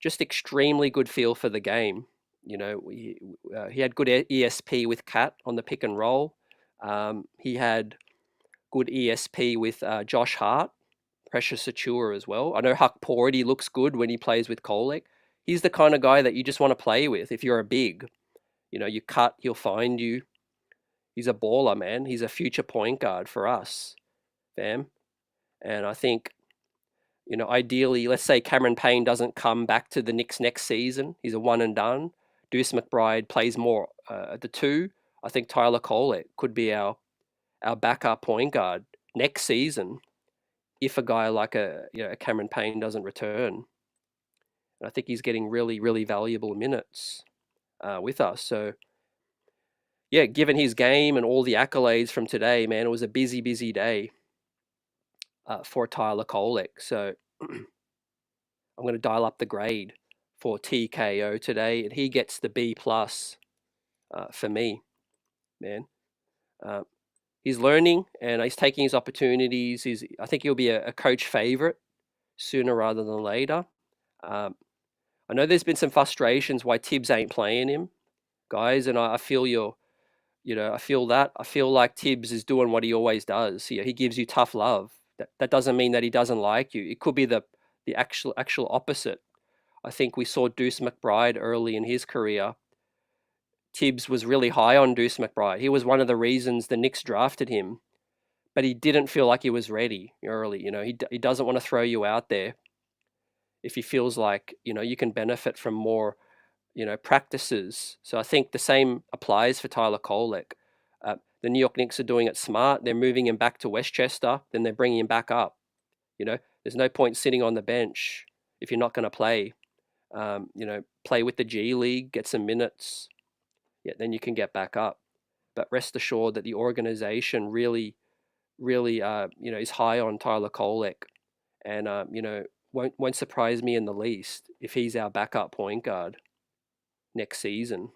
Just extremely good feel for the game. He had good ESP with Kat on the pick and roll. He had good ESP with Josh Hart, Precious Achiuwa as well. I know Huck Porty looks good when he plays with Kolek. He's the kind of guy that you just want to play with if you're a big. You cut, he'll find you. He's a baller, man. He's a future point guard for us, fam. And I think, ideally, let's say Cameron Payne doesn't come back to the Knicks next season. He's a one and done. Deuce McBride plays more at the 2. I think Tyler Kolek could be our backup point guard next season if a guy like a Cameron Payne doesn't return. And I think he's getting really, really valuable minutes with us. So, yeah, given his game and all the accolades from today, man, it was a busy, busy day for Tyler Kolek. So I'm going to dial up the grade for TKO today, and he gets the B+ for me, man. He's learning and he's taking his opportunities. I think he'll be a coach favorite sooner rather than later. I know there's been some frustrations why Tibbs ain't playing him, guys, and I feel I feel that. I feel like Tibbs is doing what he always does. He gives you tough love. That doesn't mean that he doesn't like you. It could be the actual opposite. I think we saw Deuce McBride early in his career. Tibbs was really high on Deuce McBride. He was one of the reasons the Knicks drafted him, but he didn't feel like he was ready early. He doesn't want to throw you out there if he feels like, you can benefit from more, practices. So I think the same applies for Tyler Kolek. The New York Knicks are doing it smart. They're moving him back to Westchester, then they're bringing him back up. There's no point sitting on the bench if you're not going to play. play with the G League, get some minutes. Yeah, then you can get back up. But rest assured that the organization really, really, is high on Tyler Kolek, and won't surprise me in the least if he's our backup point guard next season.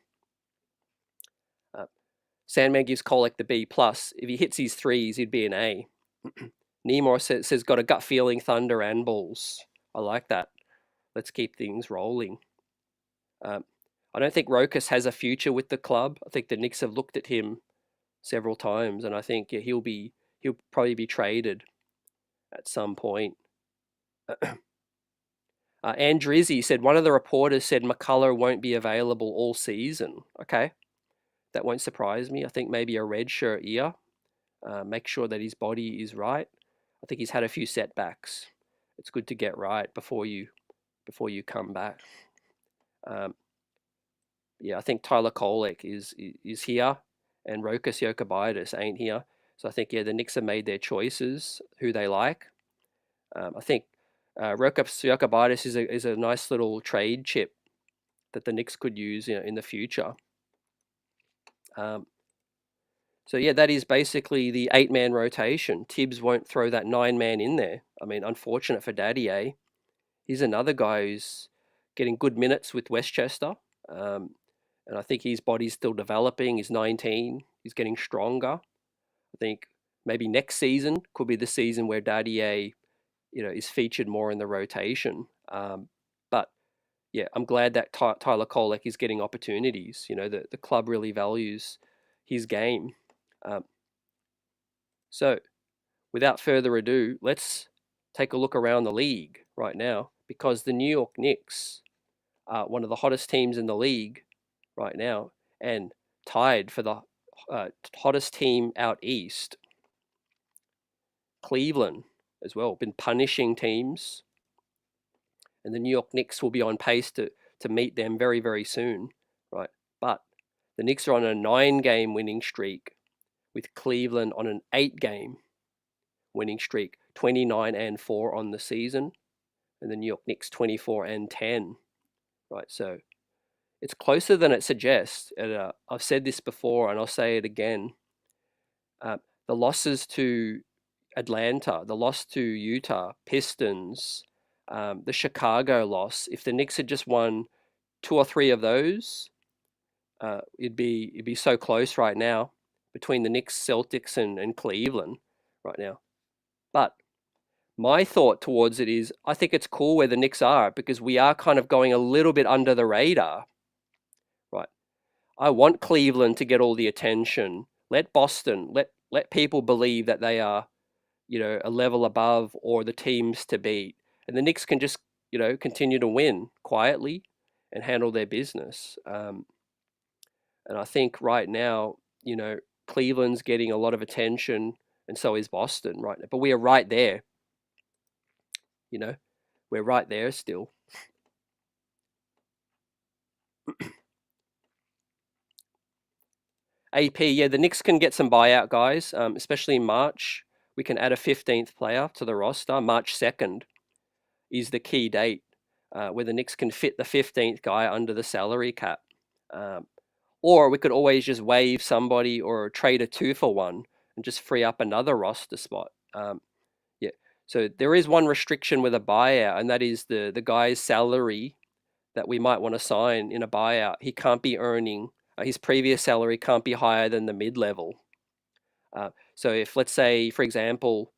Sandman gives Kolek the B plus. If he hits his threes, he'd be an A. Nemor says got a gut feeling Thunder and Bulls. I like that. Let's keep things rolling. I don't think Rokas has a future with the club. I think the Knicks have looked at him several times, and I think he'll probably be traded at some point. Andrizzi said one of the reporters said McCullough won't be available all season. Okay, that won't surprise me. I think maybe a red shirt year. Make sure that his body is right. I think he's had a few setbacks. It's good to get right before you come back. I think Tyler Kolek is here, and Rokas Jokubaitis ain't here. So I think the Knicks have made their choices who they like. I think Rokas Jokubaitis is a nice little trade chip that the Knicks could use in the future. That is basically the 8-man rotation. Tibbs won't throw that 9-man in there. I mean, unfortunate for Daddy. He's another guy who's getting good minutes with Westchester. And I think his body's still developing. He's 19. He's getting stronger. I think maybe next season could be the season where Daddy is featured more in the rotation. But I'm glad that Tyler Kolek is getting opportunities. The club really values his game. So without further ado, let's take a look around the league right now, because the New York Knicks are one of the hottest teams in the league right now, and tied for the hottest team out east. Cleveland as well, been punishing teams, and the New York Knicks will be on pace to meet them very, very soon, right? But the Knicks are on a 9-game winning streak, with Cleveland on an 8-game winning streak, 29-4 on the season, and the New York Knicks 24-10, right? So it's closer than it suggests. And, I've said this before, and I'll say it again. The losses to Atlanta, the loss to Utah, Pistons, the Chicago loss. If the Knicks had just won 2 or 3 of those, it'd be so close right now between the Knicks, Celtics, and Cleveland right now. But my thought towards it is, I think it's cool where the Knicks are, because we are kind of going a little bit under the radar. Right. I want Cleveland to get all the attention. Let Boston, let people believe that they are, a level above or the teams to beat. And the Knicks can just, continue to win quietly and handle their business. And I think right now, Cleveland's getting a lot of attention, and so is Boston right now. But we are right there. We're right there still. AP, the Knicks can get some buyout guys, especially in March. We can add a 15th player to the roster. March 2nd is the key date where the Knicks can fit the 15th guy under the salary cap. Or we could always just waive somebody or trade a 2-for-1 and just free up another roster spot. So there is one restriction with a buyout, and that is the guy's salary that we might want to sign in a buyout. He can't be earning, his previous salary can't be higher than the mid-level. So if, let's say, for example,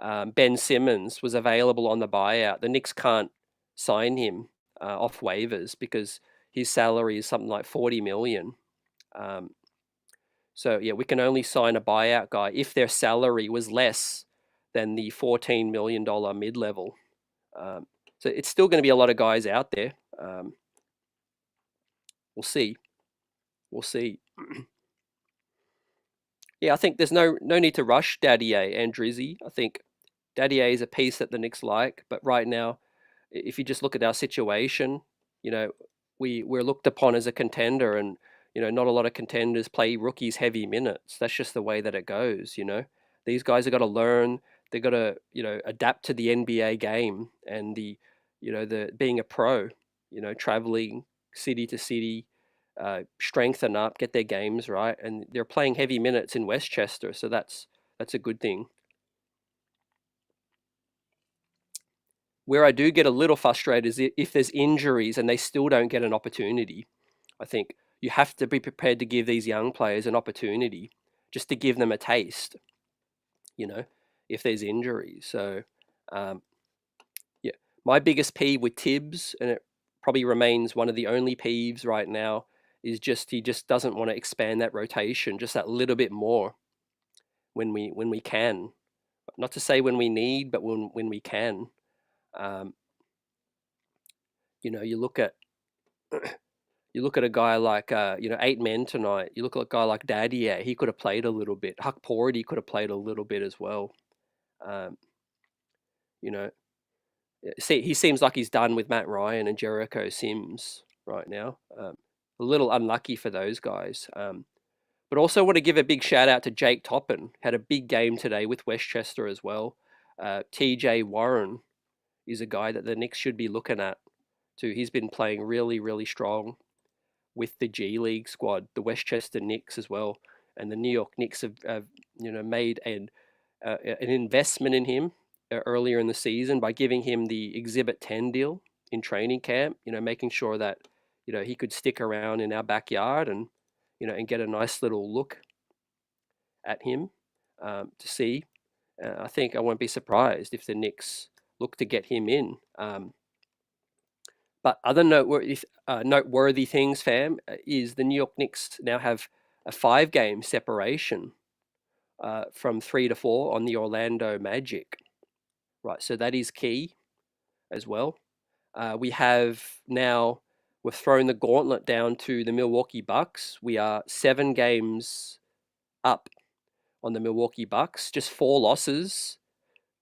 Ben Simmons was available on the buyout, the Knicks can't sign him off waivers because his salary is something like $40 million. We can only sign a buyout guy if their salary was less than the $14 million mid-level. So it's still going to be a lot of guys out there. We'll see. I think there's no need to rush Daddy and Drizzy. I think Daddy is a piece that the Knicks like, but right now, if you just look at our situation, we're looked upon as a contender, and not a lot of contenders play rookies heavy minutes. That's just the way that it goes. These guys have got to learn. They've got to adapt to the NBA game and the being a pro. traveling city to city, strengthen up, get their games right, and they're playing heavy minutes in Westchester, so that's a good thing. Where I do get a little frustrated is if there's injuries and they still don't get an opportunity. I think you have to be prepared to give these young players an opportunity, just to give them a taste, if there's injuries. So, yeah, my biggest peeve with Tibbs, and it probably remains one of the only peeves right now, is he just doesn't want to expand that rotation just that little bit more when we can. Not to say when we need, but when we can. You look at a guy like 8 men tonight. You look at a guy like Dadier. He could have played a little bit. Huck Porty could have played a little bit as well. You know, see, he seems like he's done with Matt Ryan and Jericho Sims right now. A little unlucky for those guys. But also want to give a big shout out to Jake Toppin. Had a big game today with Westchester as well. TJ Warren is a guy that the Knicks should be looking at too. He's been playing really, really strong with the G League squad, the Westchester Knicks as well. And the New York Knicks have made an investment in him earlier in the season by giving him the Exhibit 10 deal in training camp, making sure that, he could stick around in our backyard and get a nice little look at him to see. I think I won't be surprised if the Knicks look to get him in. But other noteworthy things, fam, is the New York Knicks now have a 5-game separation from 3 to 4 on the Orlando Magic. Right, so that is key as well. We've thrown the gauntlet down to the Milwaukee Bucks. We are 7 games up on the Milwaukee Bucks, just 4 losses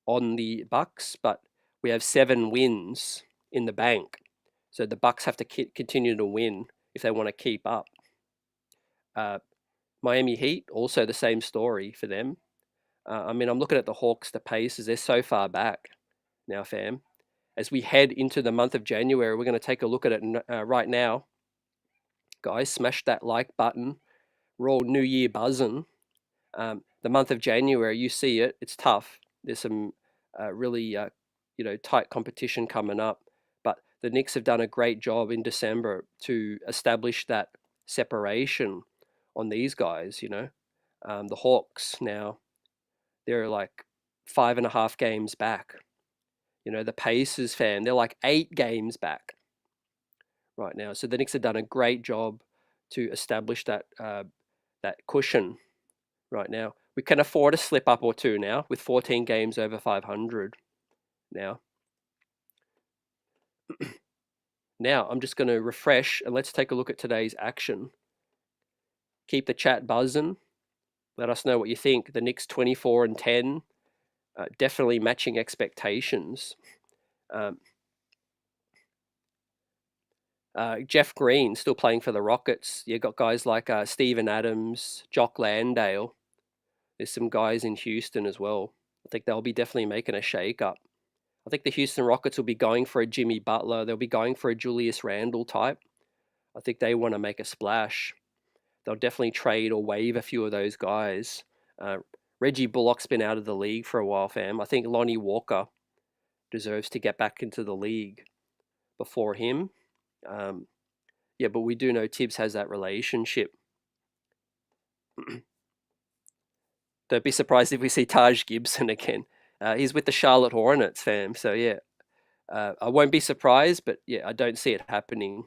on the Bucks, but we have 7 wins in the bank. So the Bucks have to continue to win if they want to keep up. Miami Heat, also the same story for them. I'm looking at the Hawks, the Pacers. They're so far back now, fam. As we head into the month of January, we're going to take a look at it right now. Guys, smash that like button. We're all New Year buzzing. The month of January, you see it. It's tough. There's some really tight competition coming up. But the Knicks have done a great job in December to establish that separation on these guys. The Hawks now, they're like 5.5 games back. The Pacers, fam, they're like 8 games back right now. So the Knicks have done a great job to establish that cushion right now. We can afford a slip up or two now with 14 games over 500 now. Now, I'm just going to refresh and let's take a look at today's action. Keep the chat buzzing. Let us know what you think. The Knicks 24-10, definitely matching expectations. Jeff Green still playing for the Rockets. You got guys like Steven Adams, Jock Landale. There's some guys in Houston as well. I think they'll be definitely making a shake-up. I think the Houston Rockets will be going for a Jimmy Butler. They'll be going for a Julius Randle type. I think they want to make a splash. They'll definitely trade or waive a few of those guys. Reggie Bullock's been out of the league for a while, fam. I think Lonnie Walker deserves to get back into the league before him. But we do know Tibbs has that relationship. Don't be surprised if we see Taj Gibson again. He's with the Charlotte Hornets, fam. So, yeah, I won't be surprised, but, yeah, I don't see it happening.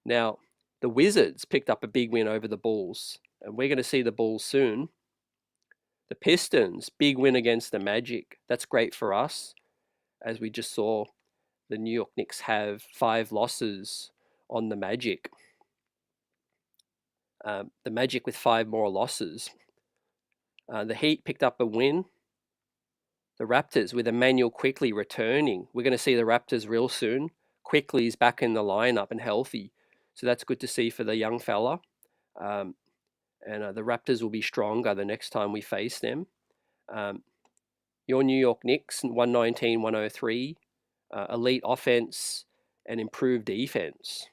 Now, the Wizards picked up a big win over the Bulls, and we're going to see the Bulls soon. The Pistons, big win against the Magic. That's great for us, as we just saw the New York Knicks have 5 losses on the Magic. The Magic with 5 more losses. The Heat picked up a win. The Raptors with Emmanuel Quickley returning. We're going to see the Raptors real soon. Quickley's back in the lineup and healthy. So that's good to see for the young fella. And the Raptors will be stronger the next time we face them. Your New York Knicks, 119-103. Elite offense and improved defense.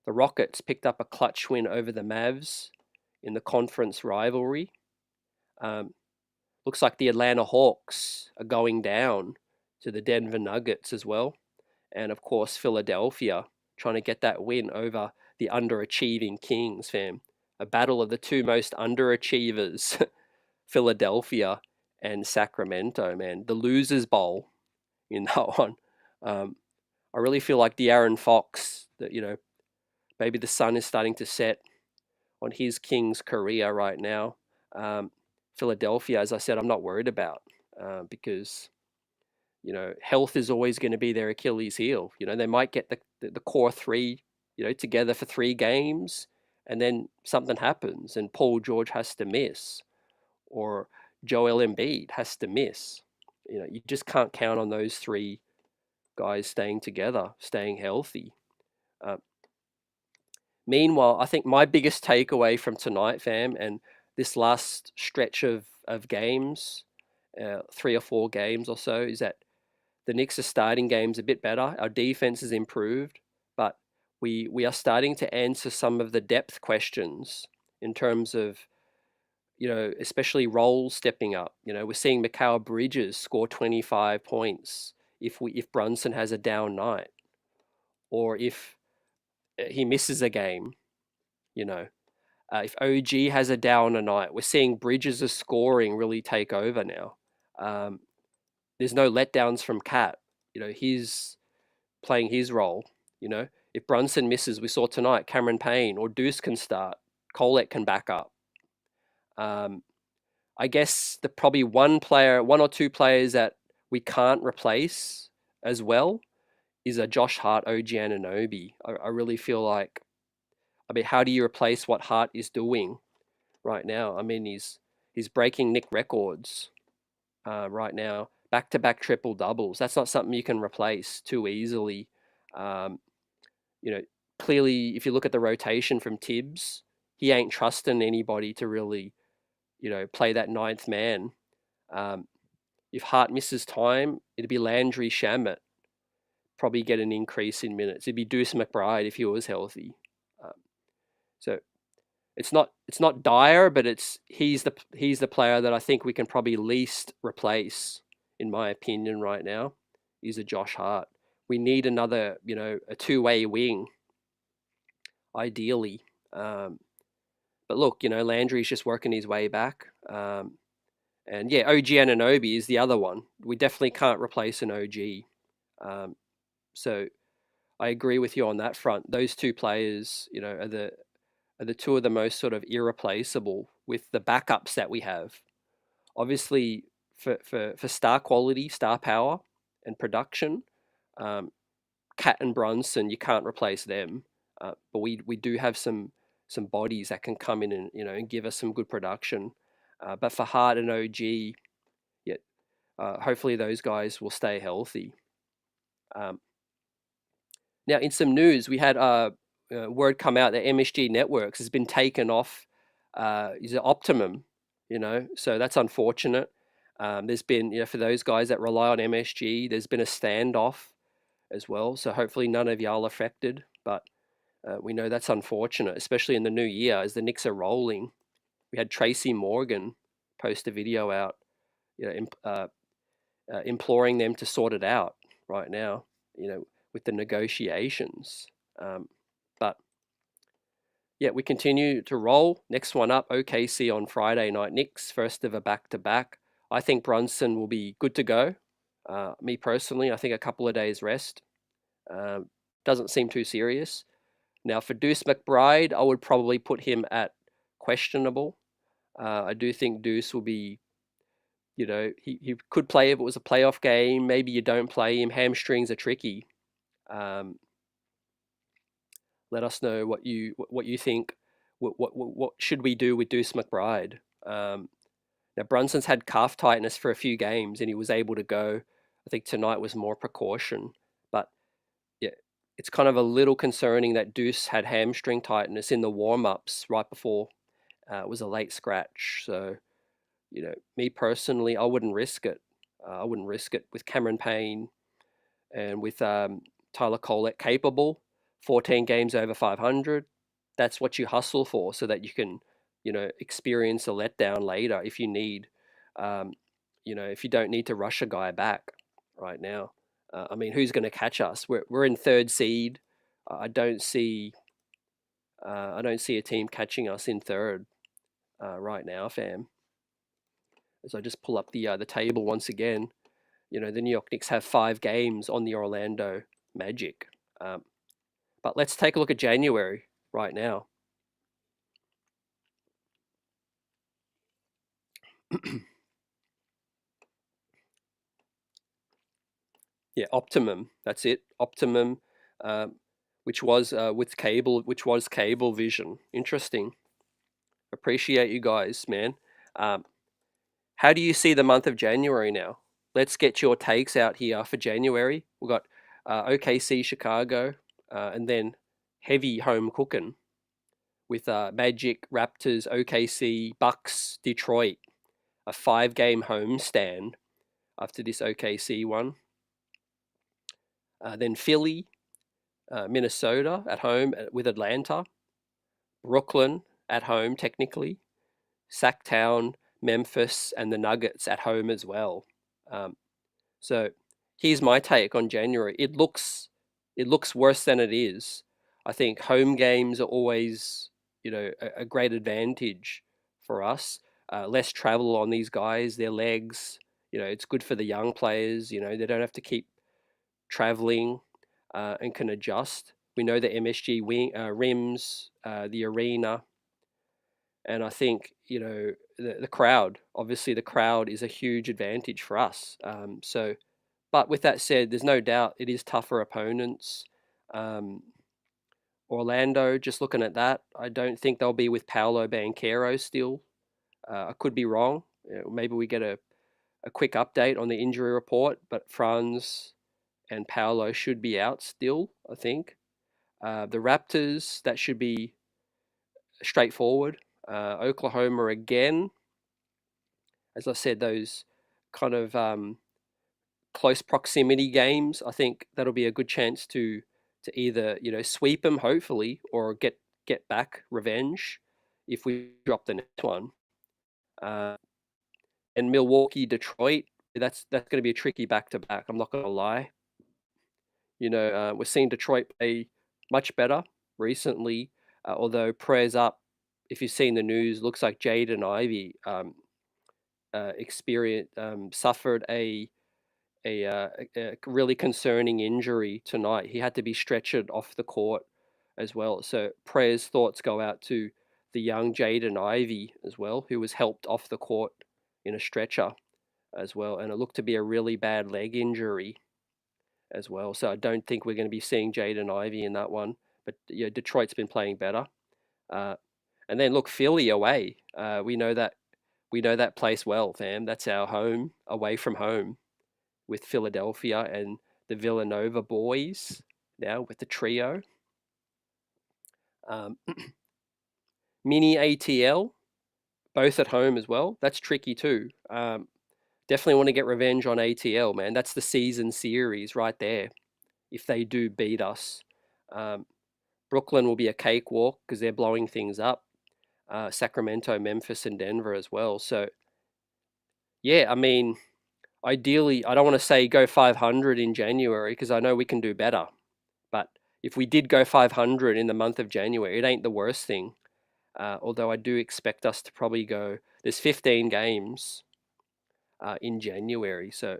The Rockets picked up a clutch win over the Mavs in the conference rivalry. Looks like the Atlanta Hawks are going down to the Denver Nuggets as well. And of course, Philadelphia trying to get that win over the underachieving Kings, fam. A battle of the two most underachievers, Philadelphia and Sacramento, man. The losers bowl in that one. I really feel like De'Aaron Fox, that, maybe the sun is starting to set on his Kings career right now. Philadelphia, as I said, I'm not worried about because, health is always going to be their Achilles heel. They might get the core three, together for 3 games, and then something happens and Paul George has to miss or Joel Embiid has to miss. You just can't count on those 3 guys staying together, staying healthy. Meanwhile, I think my biggest takeaway from tonight, fam, and this last stretch of games, 3 or 4 games or so, is that the Knicks are starting games a bit better. Our defense has improved, but we are starting to answer some of the depth questions in terms of, especially roles stepping up. We're seeing Mikal Bridges score 25 points if Brunson has a down night, or if he misses a game, if OG has a downer night. We're seeing Bridges' scoring really take over now. There's no letdowns from Cat. He's playing his role. If Brunson misses, we saw tonight, Cameron Payne or Deuce can start. Kolek can back up. I guess the probably one or 2 players that we can't replace as well is a Josh Hart, OG Anunoby. I really feel like, how do you replace what Hart is doing right now? He's breaking Knick records right now, back-to-back triple doubles. That's not something you can replace too easily. Clearly, if you look at the rotation from Tibbs, he ain't trusting anybody to really, play that 9th man. If Hart misses time, it'd be Landry Shamet. Probably get an increase in minutes. It'd be Deuce McBride if he was healthy. So it's not dire, but he's the player that I think we can probably least replace, in my opinion, right now, is a Josh Hart. We need another, a 2-way wing, ideally. But look, Landry's just working his way back. And yeah, OG Anunoby is the other one. We definitely can't replace an OG. So I agree with you on that front. Those 2 players, are the 2 of the most sort of irreplaceable with the backups that we have. Obviously, for star quality, star power, and production, Cat and Brunson, you can't replace them. But we do have some bodies that can come in and and give us some good production. But for Hart and OG, hopefully those guys will stay healthy. Now, in some news, we had word come out that MSG Networks has been taken off is it Optimum, so that's unfortunate. There's been, for those guys that rely on MSG, there's been a standoff as well. So hopefully none of y'all affected, but we know that's unfortunate, especially in the new year as the Knicks are rolling. We had Tracy Morgan post a video out, imploring them to sort it out right now, with the negotiations. But yeah, we continue to roll. Next one up, OKC on Friday night. Knicks, first of a back-to-back. I think Brunson will be good to go. Me personally, I think a couple of days rest. Doesn't seem too serious. Now for Deuce McBride, I would probably put him at questionable. I do think Deuce will be, he could play if it was a playoff game. Maybe you don't play him. Hamstrings are tricky. Let us know what you think. What should we do with Deuce McBride? Now Brunson's had calf tightness for a few games and he was able to go. I think tonight was more precaution, but yeah, it's kind of a little concerning that Deuce had hamstring tightness in the warm-ups right before it was a late scratch. So, me personally, I wouldn't risk it. I wouldn't risk it with Cameron Payne, and with Tyler Kolek capable, 14 games over 500. That's what you hustle for, so that you can, experience a letdown later if you need. Um, if you don't need to rush a guy back right now. I mean, who's going to catch us? We're in third seed. I don't see a team catching us in third right now, fam. As I just pull up the table once again, the New York Knicks have 5 games on the Orlando Magic. But let's take a look at January right now. Yeah, Optimum. That's it. Optimum, which was Cable Vision. Interesting. Appreciate you guys, man. How do you see the month of January now? Let's get your takes out here for January. We've got OKC, Chicago, and then heavy home cooking with Magic, Raptors, OKC, Bucks, Detroit. A 5-game homestand after this OKC one. Then Philly, Minnesota at home with Atlanta, Brooklyn at home technically, Sacktown, Memphis, and the Nuggets at home as well. So here's my take on January. It looks worse than it is. I think home games are always, a great advantage for us. Less travel on these guys, their legs. It's good for the young players. They don't have to keep traveling and can adjust. We know the MSG rims, the arena, and I think the crowd. Obviously, the crowd is a huge advantage for us. But with that said, there's no doubt it is tougher opponents. Orlando, just looking at that, I don't think they'll be with Paolo Banchero still. I could be wrong. Maybe we get a quick update on the injury report, but Franz and Paolo should be out still, I think. The Raptors, that should be straightforward. Oklahoma again. As I said, those kind of close proximity games, I think that'll be a good chance to either sweep them hopefully, or get back revenge if we drop the next one. And Milwaukee, Detroit, that's going to be a tricky back to back. I'm not going to lie. We're seeing Detroit play much better recently, although prayers up. If you've seen the news, looks like Jaden Ivey suffered a really concerning injury tonight. He had to be stretchered off the court as well. So prayers, thoughts go out to the young Jaden Ivey as well, who was helped off the court in a stretcher as well. And it looked to be a really bad leg injury as well. So I don't think we're going to be seeing Jaden Ivey in that one. But Detroit's been playing better. And then look, Philly away. We know that place well, fam. That's our home, away from home, with Philadelphia and the Villanova boys now with the trio. Mini ATL, both at home as well. That's tricky too. Definitely want to get revenge on ATL, man. That's the season series right there. If they do beat us, Brooklyn will be a cakewalk because they're blowing things up. Sacramento, Memphis, and Denver as well. So, yeah, I mean, ideally, I don't want to say go 500 in January because I know we can do better. But if we did go 500 in the month of January, it ain't the worst thing. Although I do expect us to probably go. There's 15 games in January, so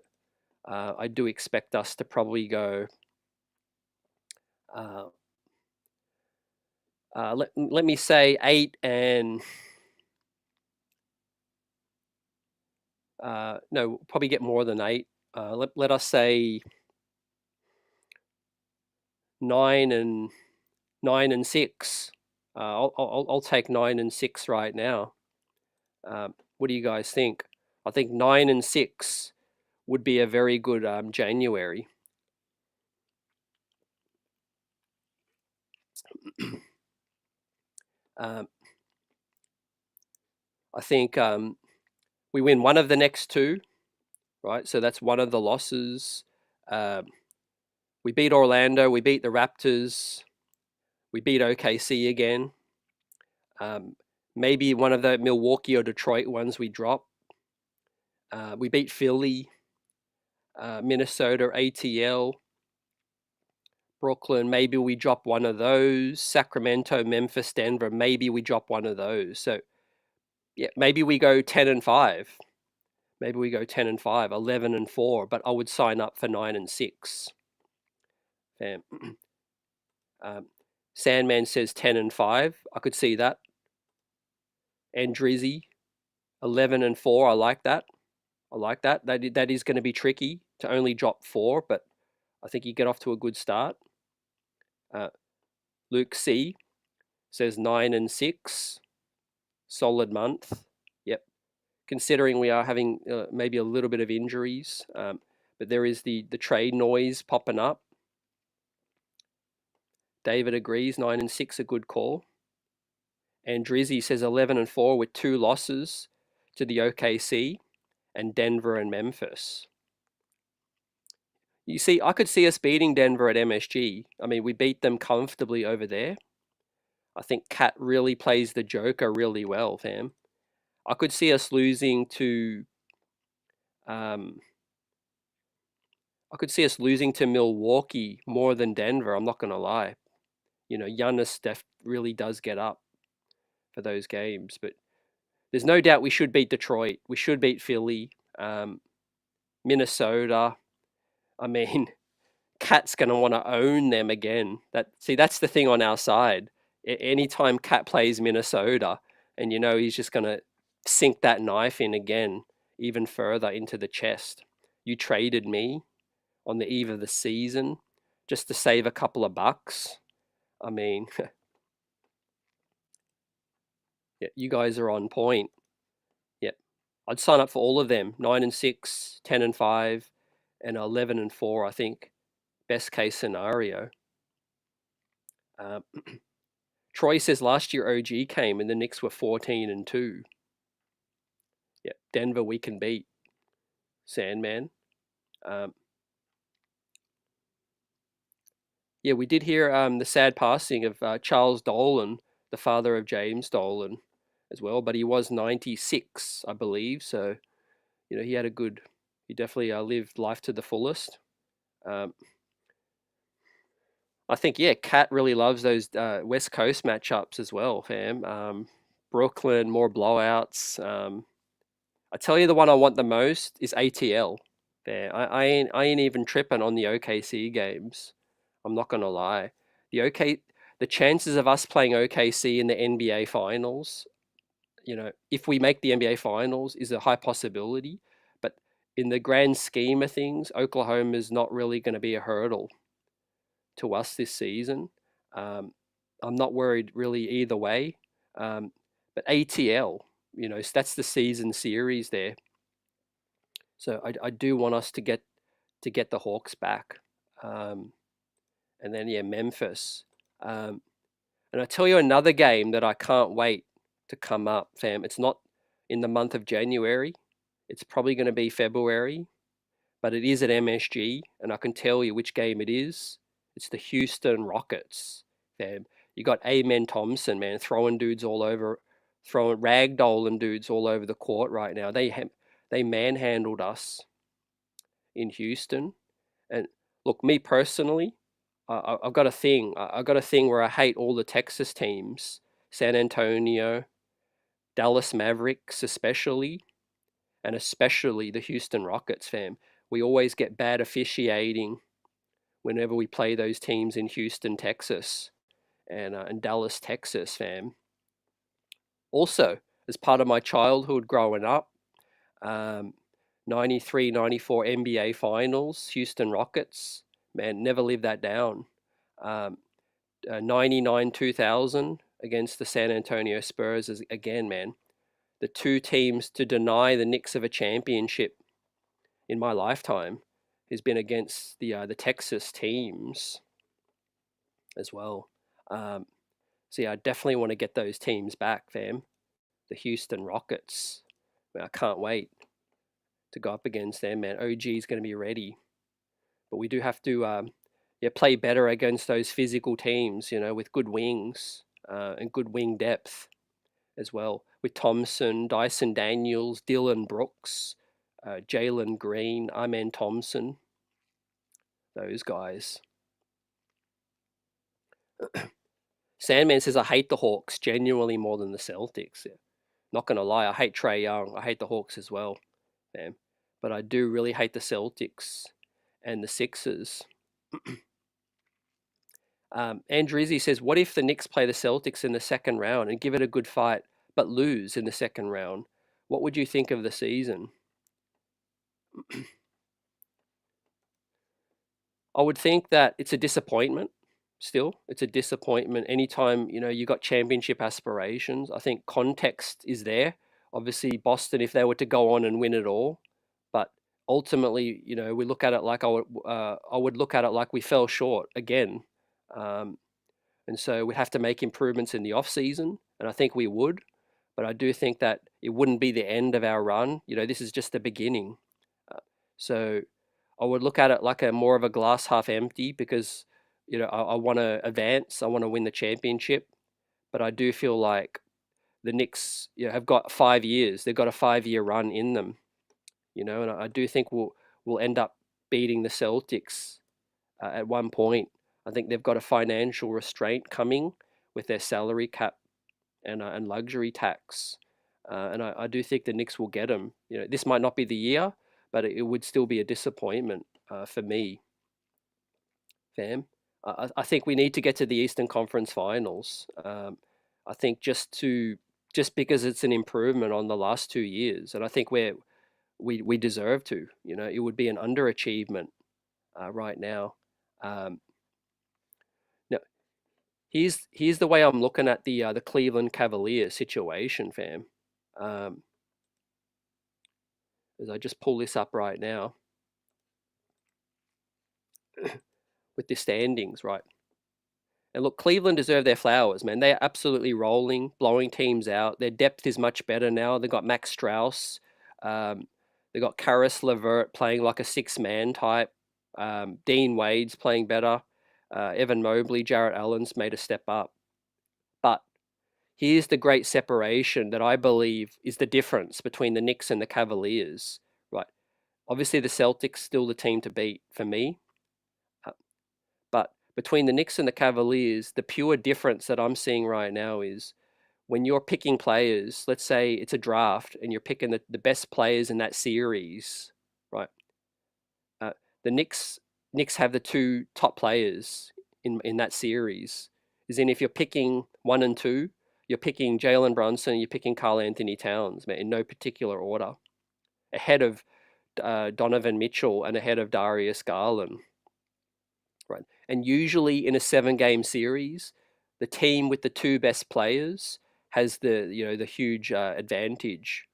I do expect us to probably go. Let me say 8 and no, probably get more than 8. Let us say 9 and 6. I'll take 9 and 6 right now. What do you guys think? I think 9 and 6 would be a very good January. I think we win one of the next 2, right? So that's one of the losses. We beat Orlando, we beat the Raptors, we beat OKC again. Maybe one of the Milwaukee or Detroit ones we drop. We beat Philly, Minnesota, ATL, Brooklyn. Maybe we drop one of those. Sacramento, Memphis, Denver. Maybe we drop one of those. So yeah, maybe we go 10-5. Maybe we go 10-5, 11-4. But I would sign up for 9-6. Sandman says 10-5. I could see that. And Drizzy, 11-4. I like that. I like that. That is going to be tricky to only drop 4, but I think you get off to a good start. Luke C says 9-6. Solid month. Yep. Considering we are having maybe a little bit of injuries, but there is the trade noise popping up. David agrees, 9-6 a good call. And Drizzy says 11-4 with 2 losses to the OKC and Denver and Memphis. You see, I could see us beating Denver at MSG. I mean, we beat them comfortably over there. I think Cat really plays the Joker really well, fam. I could see us losing to Milwaukee more than Denver. I'm not going to lie. You know, Giannis really does get up for those games. But there's no doubt we should beat Detroit. We should beat Philly, Minnesota. I mean, Cat's going to want to own them again. That's the thing on our side. Anytime Cat plays Minnesota, and you know he's just going to sink that knife in again, even further into the chest. You traded me on the eve of the season just to save a couple of bucks. I mean, yeah, you guys are on point. Yep. I'd sign up for all of them. 9-6, 10-5, and 11-4, I think. Best case scenario. Troy says last year OG came and the Knicks were 14-2. Yeah, Denver we can beat. Sandman. Yeah, we did hear the sad passing of Charles Dolan, the father of James Dolan, as well. But he was 96, I believe. So, you know, he definitely lived life to the fullest. I think, yeah, Cat really loves those West Coast matchups as well, fam. Brooklyn, more blowouts. I tell you, the one I want the most is ATL. Yeah, I ain't even tripping on the OKC games. I'm not gonna lie. The chances of us playing OKC in the NBA Finals, you know, if we make the NBA Finals, is a high possibility. But in the grand scheme of things, Oklahoma is not really going to be a hurdle to us this season. I'm not worried really either way. But ATL, you know, that's the season series there. So I do want us to get the Hawks back. And then, yeah, Memphis. And I tell you another game that I can't wait to come up, fam. It's not in the month of January. It's probably going to be February. But it is at MSG. And I can tell you which game it is. It's the Houston Rockets, fam. You got Amen Thompson, man, throwing ragdolling dudes all over the court right now. They manhandled us in Houston. And look, me personally, I've got a thing. I've got a thing where I hate all the Texas teams, San Antonio, Dallas Mavericks especially, and especially the Houston Rockets, fam. We always get bad officiating whenever we play those teams in Houston, Texas, and Dallas, Texas, fam. Also, as part of my childhood growing up, 93, 94 NBA Finals, Houston Rockets, man, never live that down. 99, 2000 against the San Antonio Spurs is, again, man, the two teams to deny the Knicks of a championship in my lifetime has been against the Texas teams as well. So yeah, I definitely want to get those teams back, fam. The Houston Rockets. I can't wait to go up against them, man. OG is going to be ready. But we do have to play better against those physical teams, with good wings and good wing depth as well. With Thompson, Dyson Daniels, Dylan Brooks, Jalen Green, Amen Thompson, those guys. Sandman says, I hate the Hawks genuinely more than the Celtics. Yeah. Not going to lie, I hate Trae Young. I hate the Hawks as well. Man. But I do really hate the Celtics and the Sixers. Andrew Izzy says, what if the Knicks play the Celtics in the second round and give it a good fight, but lose in the second round? What would you think of the season? I would think that it's a disappointment still. It's a disappointment anytime, you got championship aspirations. I think context is there. Obviously, Boston, if they were to go on and win it all, but ultimately, we look at it like I would look at it like we fell short again. And so we have to make improvements in the off season, and I think we would. But I do think that it wouldn't be the end of our run. This is just the beginning. So I would look at it like a more of a glass half empty because, I want to advance. I want to win the championship. But I do feel like the Knicks have got 5 years. They've got a 5-year run in them, and I do think we'll end up beating the Celtics at one point. I think they've got a financial restraint coming with their salary cap and luxury tax. And I do think the Knicks will get them. This might not be the year, but it would still be a disappointment for me, fam. I think we need to get to the Eastern Conference Finals. I think just because it's an improvement on the last 2 years, and I think we deserve to. It would be an underachievement right now. Now, here's the way I'm looking at the Cleveland Cavaliers situation, fam. As I just pull this up right now with the standings, right? And look, Cleveland deserve their flowers, man. They're absolutely rolling, blowing teams out. Their depth is much better now. They've got Max Strauss. They've got Karis LeVert playing like a six-man type. Dean Wade's playing better. Evan Mobley, Jarrett Allen's made a step up. But here's the great separation that I believe is the difference between the Knicks and the Cavaliers, right? Obviously, the Celtics still the team to beat for me. But between the Knicks and the Cavaliers, the pure difference that I'm seeing right now is when you're picking players, let's say it's a draft and you're picking the best players in that series, right? The Knicks have the 2 top players in that series. Is in if you're picking 1 and 2, you're picking Jalen Brunson, you're picking Karl Anthony Towns, man, in no particular order, ahead of Donovan Mitchell and ahead of Darius Garland. Right. And usually in a 7-game series, the team with the 2 best players has the huge advantage,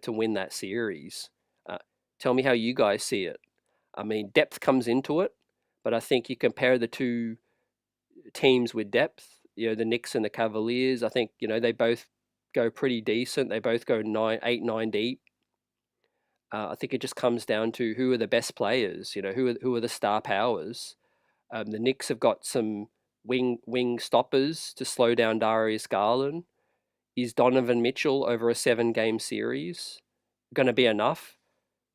to win that series. Tell me how you guys see it. I mean, depth comes into it, but I think you compare the 2 teams with depth, the Knicks and the Cavaliers, I think, they both go pretty decent. They both go 8, 9 deep. I think it just comes down to who are the best players, who are the star powers. The Knicks have got some wing stoppers to slow down Darius Garland. Is Donovan Mitchell over a 7-game series going to be enough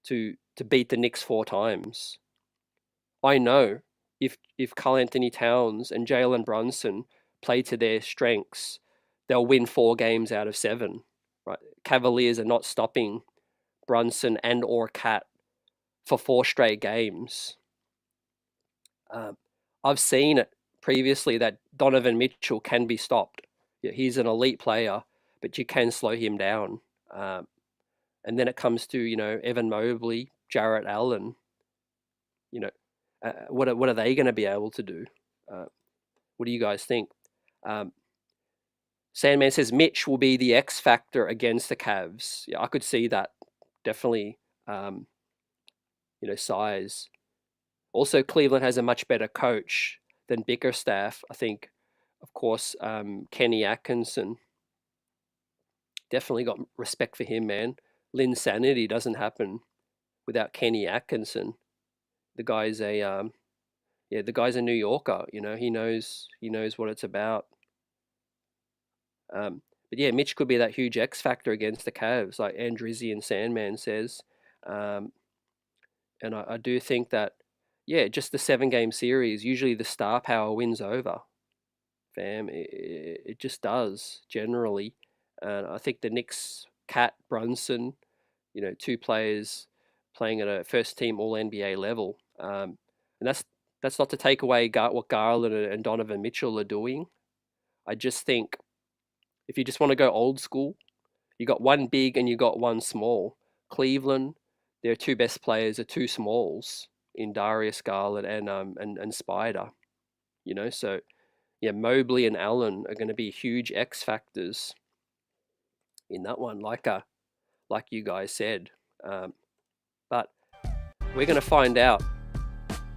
to beat the Knicks 4 times? I know if Karl Anthony Towns and Jalen Brunson play to their strengths, they'll win 4 games out of 7. Right? Cavaliers are not stopping Brunson and or Cat for 4 straight games. I've seen it previously that Donovan Mitchell can be stopped. He's an elite player, but you can slow him down. And then it comes to, Evan Mobley, Jarrett Allen. What are they going to be able to do? What do you guys think? Sandman says Mitch will be the X factor against the Cavs. Yeah, I could see that. Definitely, size. Also, Cleveland has a much better coach than Bickerstaff. I think, of course, Kenny Atkinson. Definitely got respect for him, man. Linsanity doesn't happen without Kenny Atkinson. The guy's yeah, the guy's a New Yorker. You know, he knows what it's about. But yeah, Mitch could be that huge X factor against the Cavs, like Andrizzi and Sandman says. Um, and I do think that, yeah, just the 7-game series, usually the star power wins over, fam. It just does, generally. And I think the Knicks, Cat, Brunson, you know, 2 players playing at a first-team All-NBA level. And that's not to take away what Garland and Donovan Mitchell are doing. I just think if you just want to go old school, you got one big and you got one small. Cleveland, their 2 best players are 2 smalls in Darius Garland and Spider. You know, so yeah, Mobley and Allen are going to be huge X factors in that one, like you guys said. But we're going to find out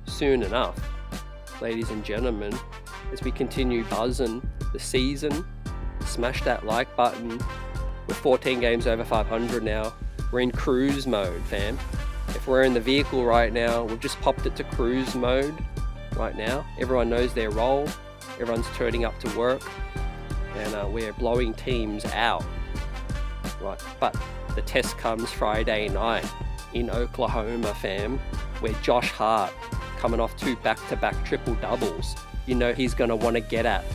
soon enough, ladies and gentlemen, as we continue buzzing the season. Smash that like button. We're 14 games over 500 now. We're in cruise mode, fam. If we're in the vehicle right now, we've just popped it to cruise mode right now. Everyone knows their role. Everyone's turning up to work. And we're blowing teams out. Right, but the test comes Friday night in Oklahoma, fam, where Josh Hart, coming off 2 back-to-back triple-doubles, you know he's going to want to get at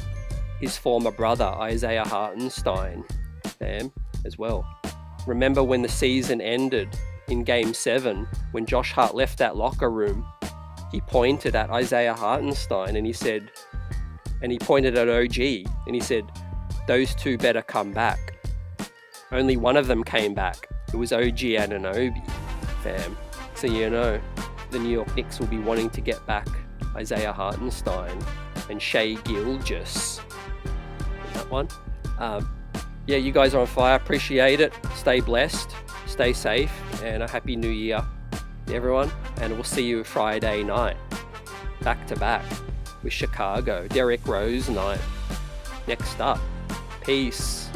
his former brother, Isaiah Hartenstein, fam, as well. Remember when the season ended in Game 7, when Josh Hart left that locker room, he pointed at Isaiah Hartenstein and he said, and he pointed at OG, and he said, those 2 better come back. Only one of them came back. It was OG Anunoby, fam. So you know, the New York Knicks will be wanting to get back Isaiah Hartenstein and Shai Gilgeous. That one. Yeah, you guys are on fire. Appreciate it. Stay blessed, stay safe, and a happy new year to everyone. And we'll see you Friday night, back to back with Chicago. Derrick Rose night. Next up. Peace.